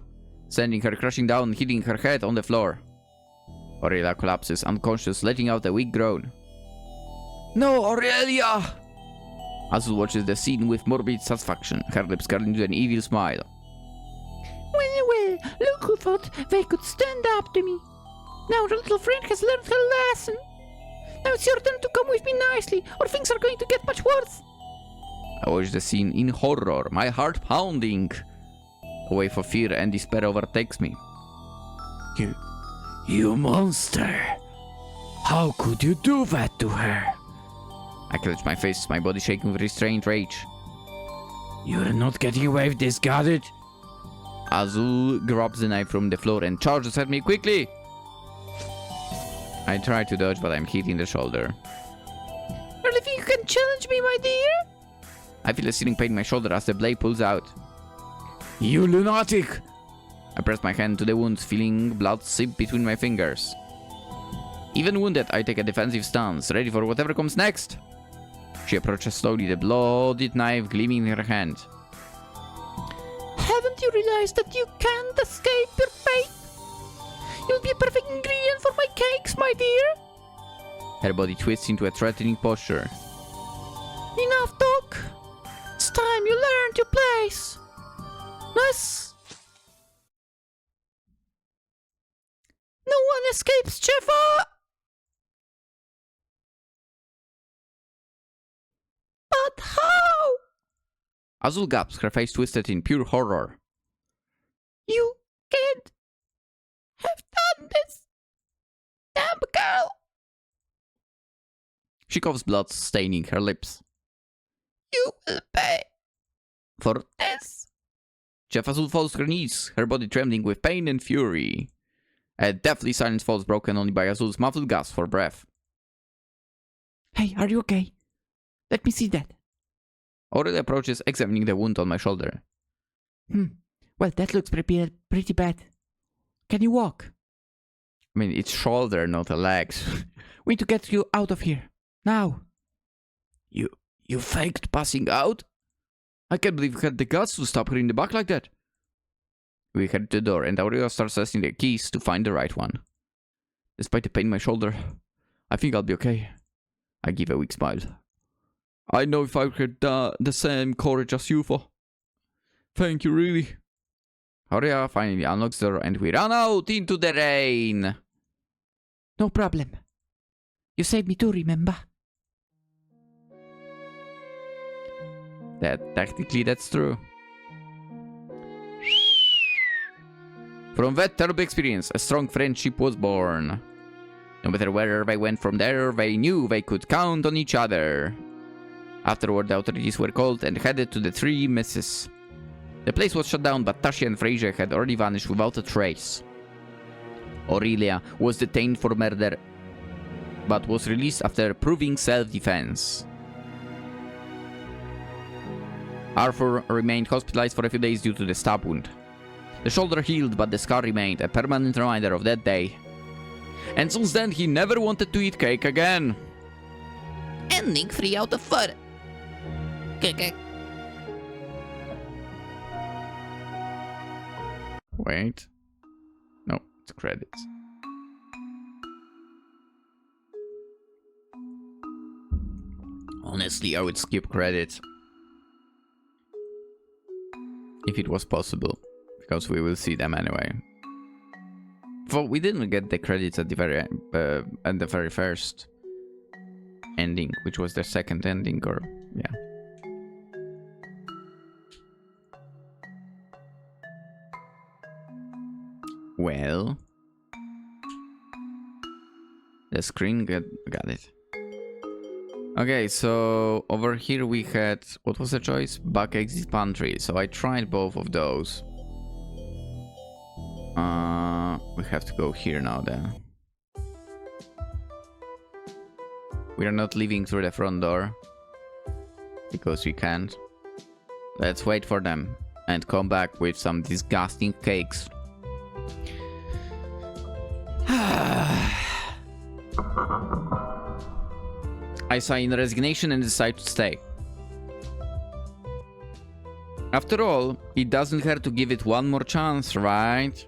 sending her crashing down, hitting her head on the floor. Aurelia collapses, unconscious, letting out a weak groan. No, Aurelia! Azul watches the scene with morbid satisfaction, her lips curling into an evil smile. Well, look who thought they could stand up to me. Now your little friend has learned her lesson. Now it's your turn to come with me nicely, or things are going to get much worse. I watch the scene in horror, my heart pounding. A wave of fear and despair overtakes me. You monster! How could you do that to her? I clench my face, my body shaking with restrained rage. You're not getting away with this, got it? Azul grabs the knife from the floor and charges at me quickly. I try to dodge, but I'm hit in the shoulder. Really think you can challenge me, my dear? I feel a searing pain in my shoulder as the blade pulls out. You lunatic! I press my hand to the wound, feeling blood seep between my fingers. Even wounded, I take a defensive stance, ready for whatever comes next. She approaches slowly, the bloodied knife gleaming in her hand. Haven't you realized that you can't escape your fate? You'll be a perfect ingredient for my cakes, my dear. Her body twists into a threatening posture. Enough talk. It's time you learned your place. Nice! No one escapes, Jeffa! But how? Azul gasped, her face twisted in pure horror. You can't have done this, damn girl! She coughs, blood staining her lips. You will pay For this. Jeff Azul falls to her knees, her body trembling with pain and fury. A deathly silence falls, broken only by Azul's muffled gasp for breath. Hey, are you okay? Let me see that. Aurelia approaches, examining the wound on my shoulder. Well, that looks pretty bad. Can you walk? I mean, it's shoulder, not the legs. We need to get you out of here. Now. You faked passing out? I can't believe you had the guts to stop her in the back like that. We head to the door, and Aurelia starts testing the keys to find the right one. Despite the pain in my shoulder, I think I'll be okay. I give a weak smile. I know if I had the same courage as you for. Thank you, really. Aurelia finally unlocks the door, and we run out into the rain. No problem. You saved me too, remember? Technically, that's true. From that terrible experience, a strong friendship was born. No matter where they went from there, they knew they could count on each other. Afterward, the authorities were called and headed to the three misses. The place was shut down, but Tashi and Fraser had already vanished without a trace. Aurelia was detained for murder, but was released after proving self-defense. Arthur remained hospitalized for a few days due to the stab wound. The shoulder healed, but the scar remained, a permanent reminder of that day. And since then, he never wanted to eat cake again. Ending 3 out of 4. Wait. No, it's credits. Honestly, I would skip credits. If it was possible. Because we will see them anyway. Well, we didn't get the credits at the very first ending, which was the second ending, or yeah. Well, the screen got it. Okay, so over here we had, what was the choice? Back exit pantry. So I tried both of those. We have to go here now then. We are not leaving through the front door. Because we can't. Let's wait for them. And come back with some disgusting cakes. I sign resignation and decide to stay. After all, it doesn't hurt to give it one more chance, right?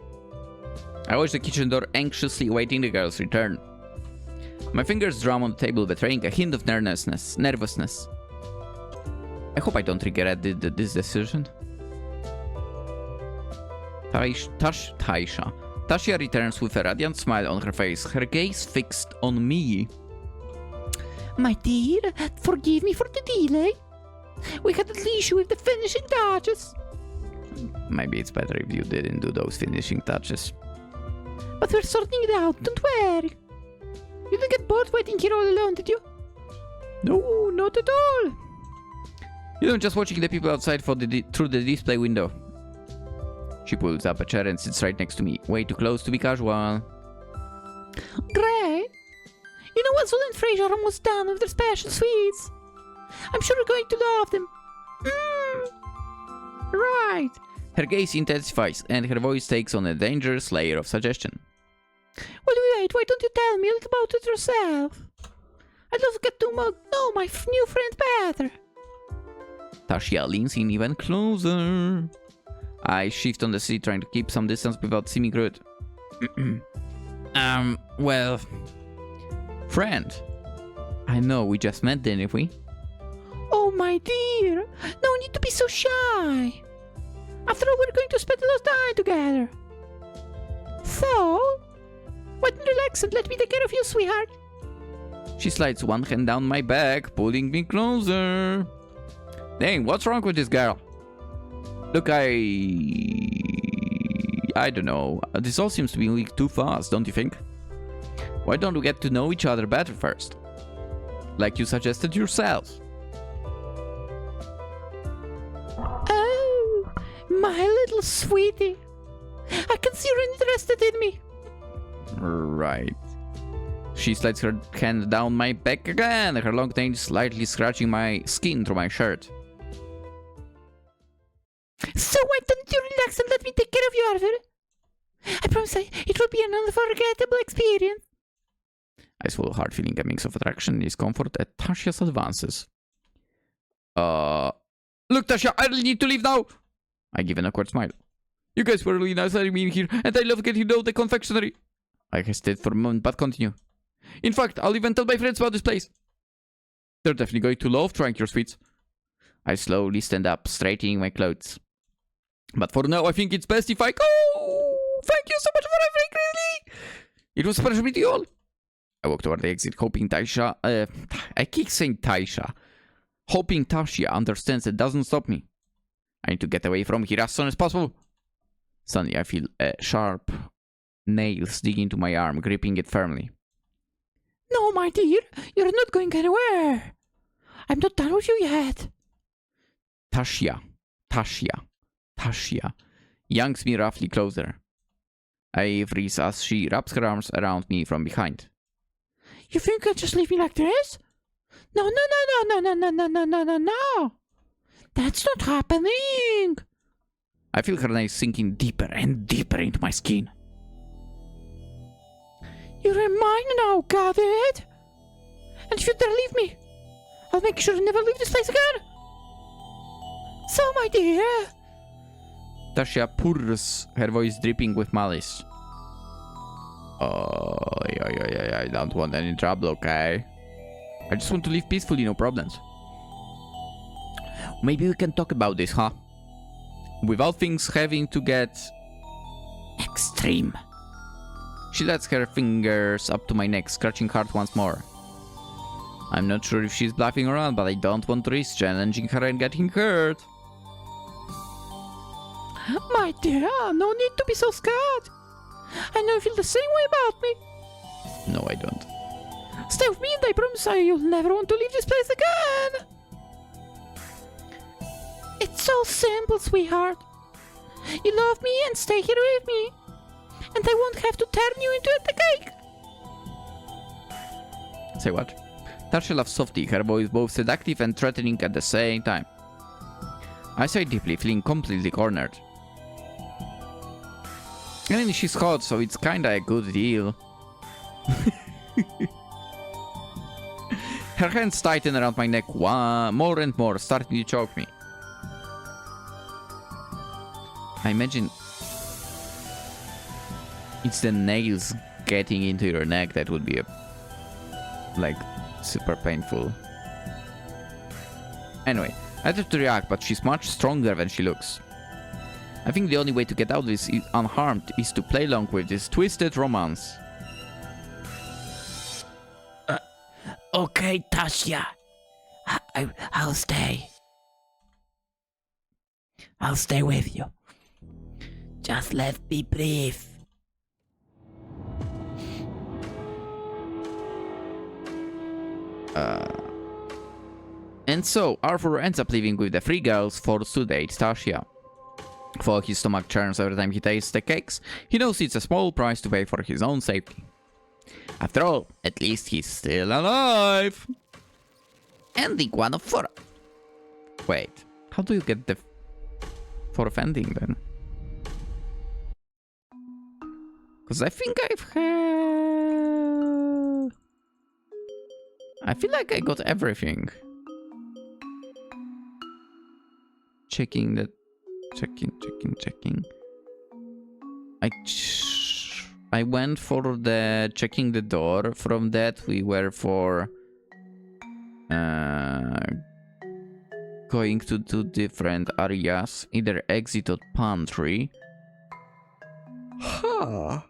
I watch the kitchen door, anxiously awaiting the girl's return. My fingers drum on the table, betraying a hint of nervousness. I hope I don't regret this decision. Tasha returns with a radiant smile on her face, her gaze fixed on me. My dear, forgive me for the delay. We had an issue with the finishing touches. Maybe it's better if you didn't do those finishing touches. But we're sorting it out, don't worry. You didn't get bored waiting here all alone, did you? No, not at all. You know, just watching the people outside through the display window. She pulls up a chair and sits right next to me, way too close to be casual. Great. You know what, Azul and Fraser are almost done with their special sweets. I'm sure you're going to love them. Right. Her gaze intensifies and her voice takes on a dangerous layer of suggestion. Well, wait, why don't you tell me a little about it yourself? I'd love to get to know my new friend better. Tasha leans in even closer. I shift on the seat, trying to keep some distance without seeming rude. Well... Friend. I know, we just met, didn't we? Oh, my dear. No need to be so shy. After all, we're going to spend a lot of time together. So, why don't you relax and let me take care of you, sweetheart? She slides one hand down my back, pulling me closer. Dang, what's wrong with this girl? Look, I don't know. This all seems to be moving too fast, don't you think? Why don't we get to know each other better first? Like you suggested yourself. Oh, my little sweetie. I can see you're interested in me. Right. She slides her hand down my back again, her long nails slightly scratching my skin through my shirt. So why don't you relax and let me take care of you, Arthur? I promise it will be an unforgettable experience. I swallow hard, feeling a mix of attraction and discomfort at Tasha's advances. Look, Tasha, I really need to leave now. I give an awkward smile. You guys were really nice letting me in here, and I love getting to know the confectionery. I hesitated for a moment, but continue. In fact, I'll even tell my friends about this place. They're definitely going to love trying your sweets. I slowly stand up, straightening my clothes. But for now, I think it's best if I go. Thank you so much for everything, really. It was a pleasure meeting you all. I walk toward the exit, hoping Tasha... I keep saying Tasha. Hoping Tasha understands and doesn't stop me. I need to get away from here as soon as possible. Suddenly, I feel sharp nails dig into my arm, gripping it firmly. No, my dear, you're not going anywhere. I'm not done with you yet. Tasha yanks me roughly closer. I freeze as she wraps her arms around me from behind. You think you'll just leave me like this? No. That's not happening. I feel her nails sinking deeper and deeper into my skin. You're mine now, got it? And if you dare leave me, I'll make sure you never leave this place again. So, my dear. Tasha purrs, her voice dripping with malice. Oh, I don't want any trouble, okay? I just want to live peacefully, no problems. Maybe we can talk about this, huh? Without things having to get... extreme. She lets her fingers up to my neck, scratching hard once more. I'm not sure if she's bluffing around, but I don't want to risk challenging her and getting hurt. My dear, no need to be so scared. I know you feel the same way about me. No, I don't. Stay with me and I promise you'll never want to leave this place again. It's so simple, sweetheart. You love me and stay here with me. And I won't have to turn you into a cake. Say what? Tasha laughs softly, her voice both seductive and threatening at the same time. I sigh deeply, feeling completely cornered. I mean, she's hot, so it's kinda a good deal. Her hands tighten around my neck more and more, starting to choke me. I imagine it's the nails getting into your neck that would be super painful. Anyway, I have to react, but she's much stronger than she looks. I think the only way to get out of this unharmed is to play along with this twisted romance. Okay, Tasha. I'll stay. I'll stay with you. Just let me breathe. And so, Arthur ends up living with the three girls forced to date Tasha. For his stomach churns every time he tastes the cakes, he knows it's a small price to pay for his own safety. After all, at least he's still alive! Ending 1 of 4. Wait, how do you get the 4th ending then? Because I think I've had... I feel like I got everything. Checking. I went for the checking the door. From that we were for going to two different areas, either exit or pantry. Huh.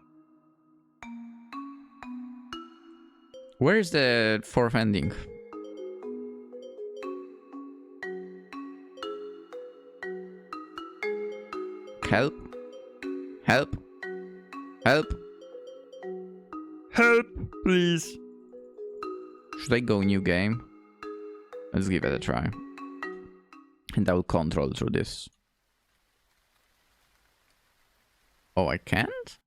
Where's the fourth ending? Help? Help? Help? Help, please. Should I go new game? Let's give it a try. And I will control through this. Oh, I can't?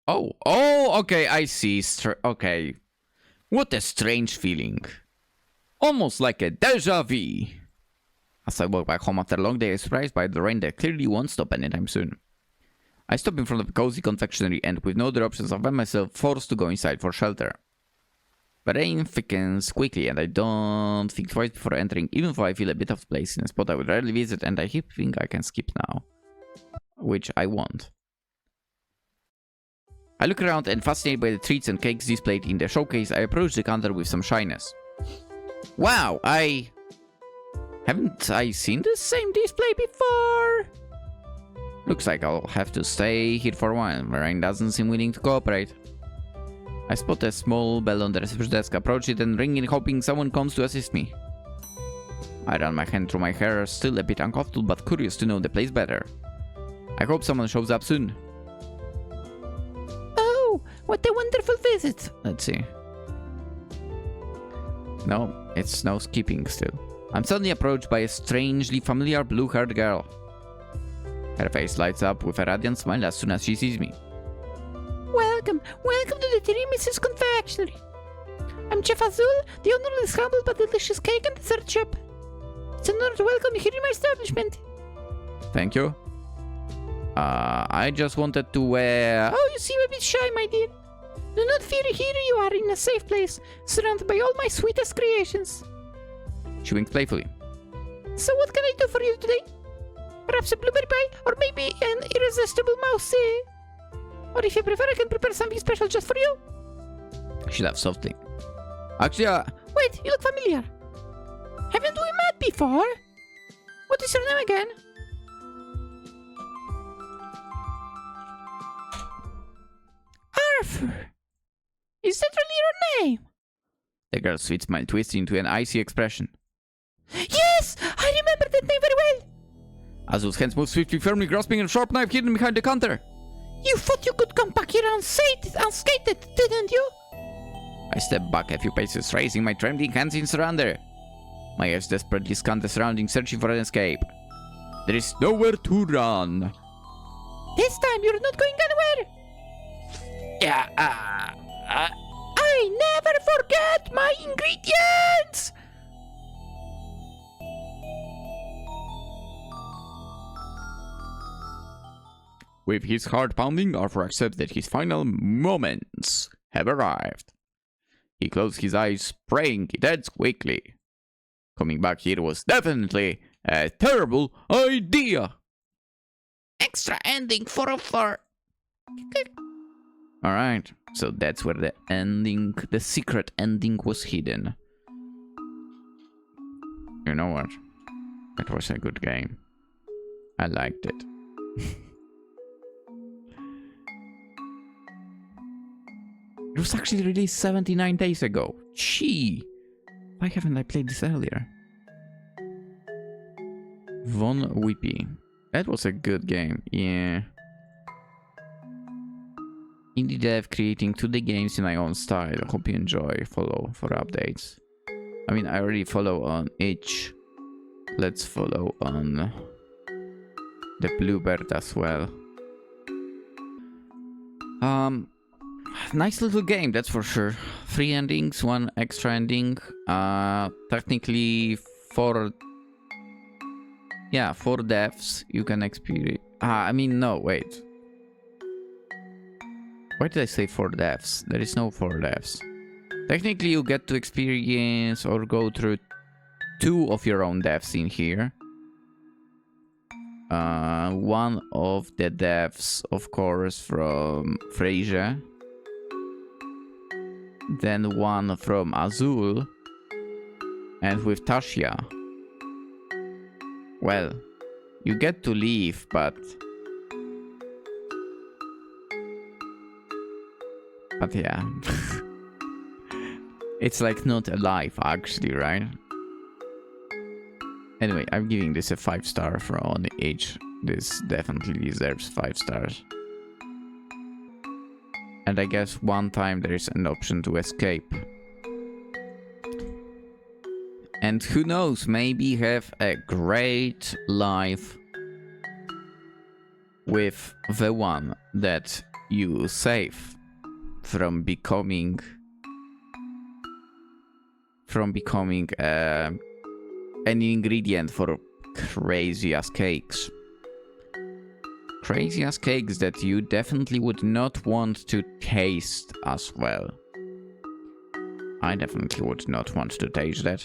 Oh, okay, I see. Okay. What a strange feeling. Almost like a deja vu. As I walk back home after a long day, I'm surprised by the rain that clearly won't stop anytime soon. I stop in front of a cozy confectionery and with no other options I find myself forced to go inside for shelter. The rain thickens quickly and I don't think twice before entering, even though I feel a bit of place in a spot I would rarely visit and I think I can skip now. Which I won't. I look around and fascinated by the treats and cakes displayed in the showcase, I approach the counter with some shyness. Wow, haven't I seen the same display before? Looks like I'll have to stay here for a while. The rain doesn't seem willing to cooperate. I spot a small bell on the reception desk, approach it and ring it, hoping someone comes to assist me. I run my hand through my hair, still a bit uncomfortable but curious to know the place better. I hope someone shows up soon. Oh, what a wonderful visit. Let's see. No, it's no skipping still. I'm suddenly approached by a strangely familiar blue-haired girl. Her face lights up with a radiant smile as soon as she sees me. Welcome to the dear Misses Confectionery. I'm Chef Azul, the owner of this humble but delicious cake and dessert shop. It's an honor to welcome you here in my establishment. Thank you. I just wanted to wear... Oh, you seem a bit shy, my dear. Do not fear, here you are in a safe place, surrounded by all my sweetest creations. She winks playfully. So what can I do for you today? Perhaps a blueberry pie, or maybe an irresistible mouse, Or if you prefer, I can prepare something special just for you. She laughs softly. Actually, Wait, you look familiar. Haven't we met before? What is your name again? Arthur. Is that really your name? The girl's sweet smile twists into an icy expression. Yes! I remember that name very well! Azul's hands move swiftly, firmly grasping a sharp knife hidden behind the counter. You thought you could come back here unscathed, didn't you? I step back a few paces, raising my trembling hands in surrender. My eyes desperately scan the surroundings, searching for an escape. There is nowhere to run. This time you're not going anywhere! Yeah, I never forget my ingredients! With his heart pounding, Arthur accepts that his final moments have arrived. He closed his eyes, praying it ends quickly. Coming back here was definitely a terrible idea. Extra ending 404. Alright, so that's where the secret ending was hidden. You know what? It was a good game. I liked it. It was actually released 79 days ago. Gee! Why haven't I played this earlier? Ren'Py. That was a good game, yeah. Indie dev creating 2D games in my own style. Hope you enjoy. Follow for updates. I mean, I already follow on each. Let's follow on the Bluebird as well. Nice little game, that's for sure. 3 endings, 1 extra ending. Technically 4 deaths you can experience. I mean, no, wait. Why did I say 4 deaths? There is no 4 deaths. Technically you get to experience or go through 2 of your own deaths in here. One of the deaths, of course, from Frasier. Then one from Azul. And with Tasha, well, you get to leave, but yeah. It's like not alive, actually, right? Anyway, I'm giving this a 5-star on each. This definitely deserves 5 stars. And I guess one time there is an option to escape. And who knows, maybe have a great life with the one that you save from becoming an ingredient for crazy ass cakes. Crazy ass cakes that you definitely would not want to taste as well. I definitely would not want to taste that.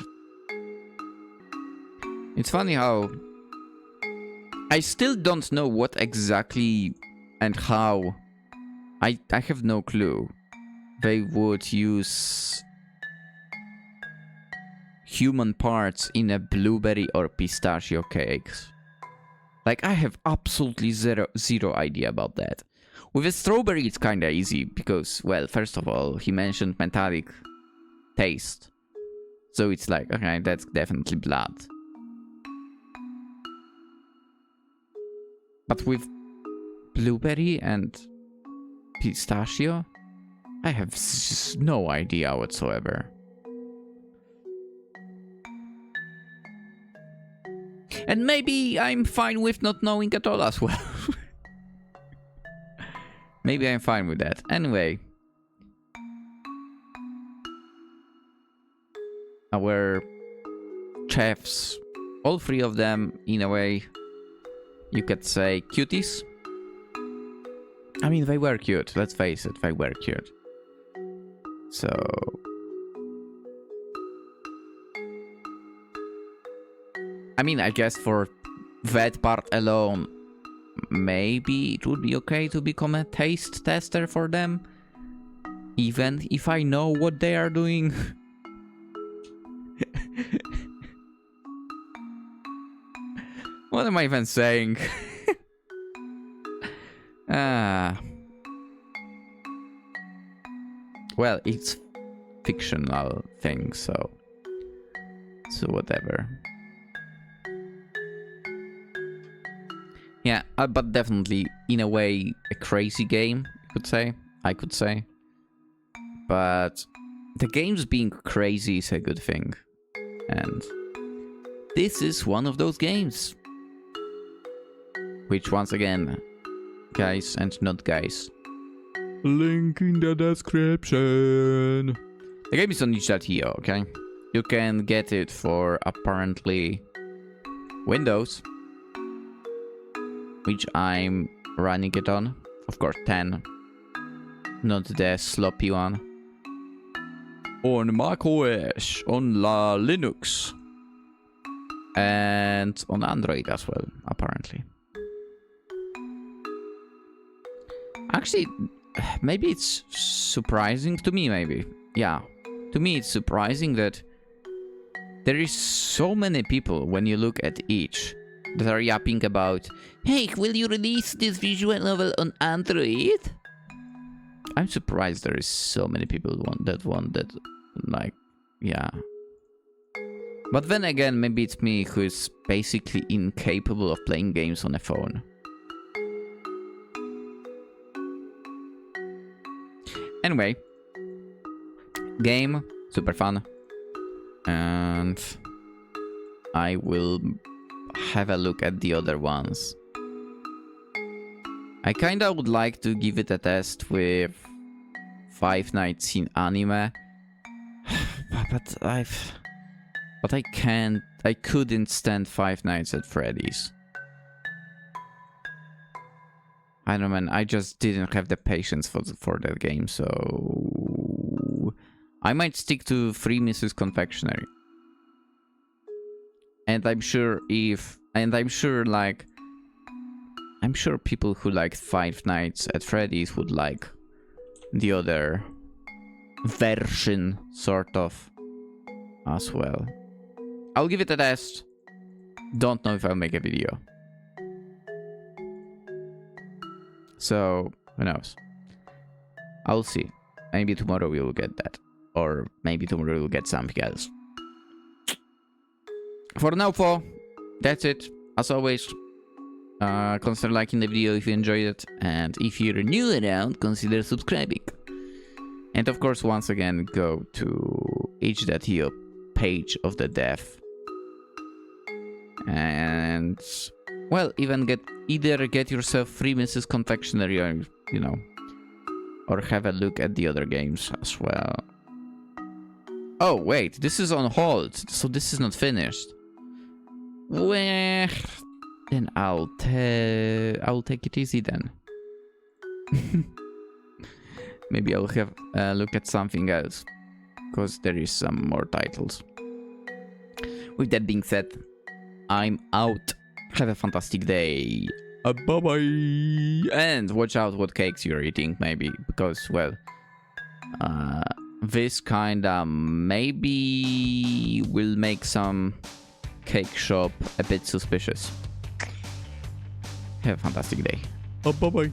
It's funny how I still don't know what exactly and how. I have no clue. They would use human parts in a blueberry or pistachio cakes. Like, I have absolutely zero idea about that. With a strawberry, it's kinda easy because, well, first of all, he mentioned metallic taste. So it's like, okay, that's definitely blood. But with blueberry and pistachio, I have no idea whatsoever. And maybe I'm fine with not knowing at all as well. Maybe I'm fine with that. Anyway. Our chefs, all three of them, in a way, you could say cuties. I mean, they were cute, let's face it, they were cute. So... I mean, I guess for that part alone, maybe it would be okay to become a taste tester for them. Even if I know what they are doing. What am I even saying? Well, it's fictional thing, so whatever. Yeah, but definitely, in a way, a crazy game, I could say. But the games being crazy is a good thing. And this is one of those games. Which, once again, guys and not guys, link in the description. The game is on itch.io, okay? You can get it for apparently Windows, which I'm running it on. Of course, 10. Not the sloppy one. On macOS, on Linux. And on Android as well, apparently. Actually, maybe it's surprising to me, maybe. Yeah. To me, it's surprising that there is so many people, when you look at each, that are yapping about, hey, will you release this visual novel on Android? I'm surprised there is so many people that want that, like, yeah. But then again, maybe it's me who is basically incapable of playing games on a phone. Anyway, game, super fun. And I will have a look at the other ones. I kinda would like to give it a test with Five Nights in Anime. But I couldn't stand Five Nights at Freddy's. I don't know, man, I just didn't have the patience for that game, so I might stick to Three Misses Confectionery. And I'm sure people who like Five Nights at Freddy's would like the other version, sort of, as well. I'll give it a test. Don't know if I'll make a video. So, who knows? I'll see. Maybe tomorrow we'll get that. Or maybe tomorrow we'll get something else. For now, that's it. As always, consider liking the video if you enjoyed it. And if you're new around, consider subscribing. And of course, once again, go to h.io page of the dev. And, well, even either get yourself free Misses Confectionery or, you know, or have a look at the other games as well. Oh, wait, this is on hold, so this is not finished. Well, then I'll take it easy then. Maybe I'll have a look at something else, because there is some more titles. With that being said, I'm out. Have a fantastic day. Bye-bye. And watch out what cakes you're eating, maybe, because, well, this kinda maybe will make some cake shop a bit suspicious. Have a fantastic day. Bye-bye.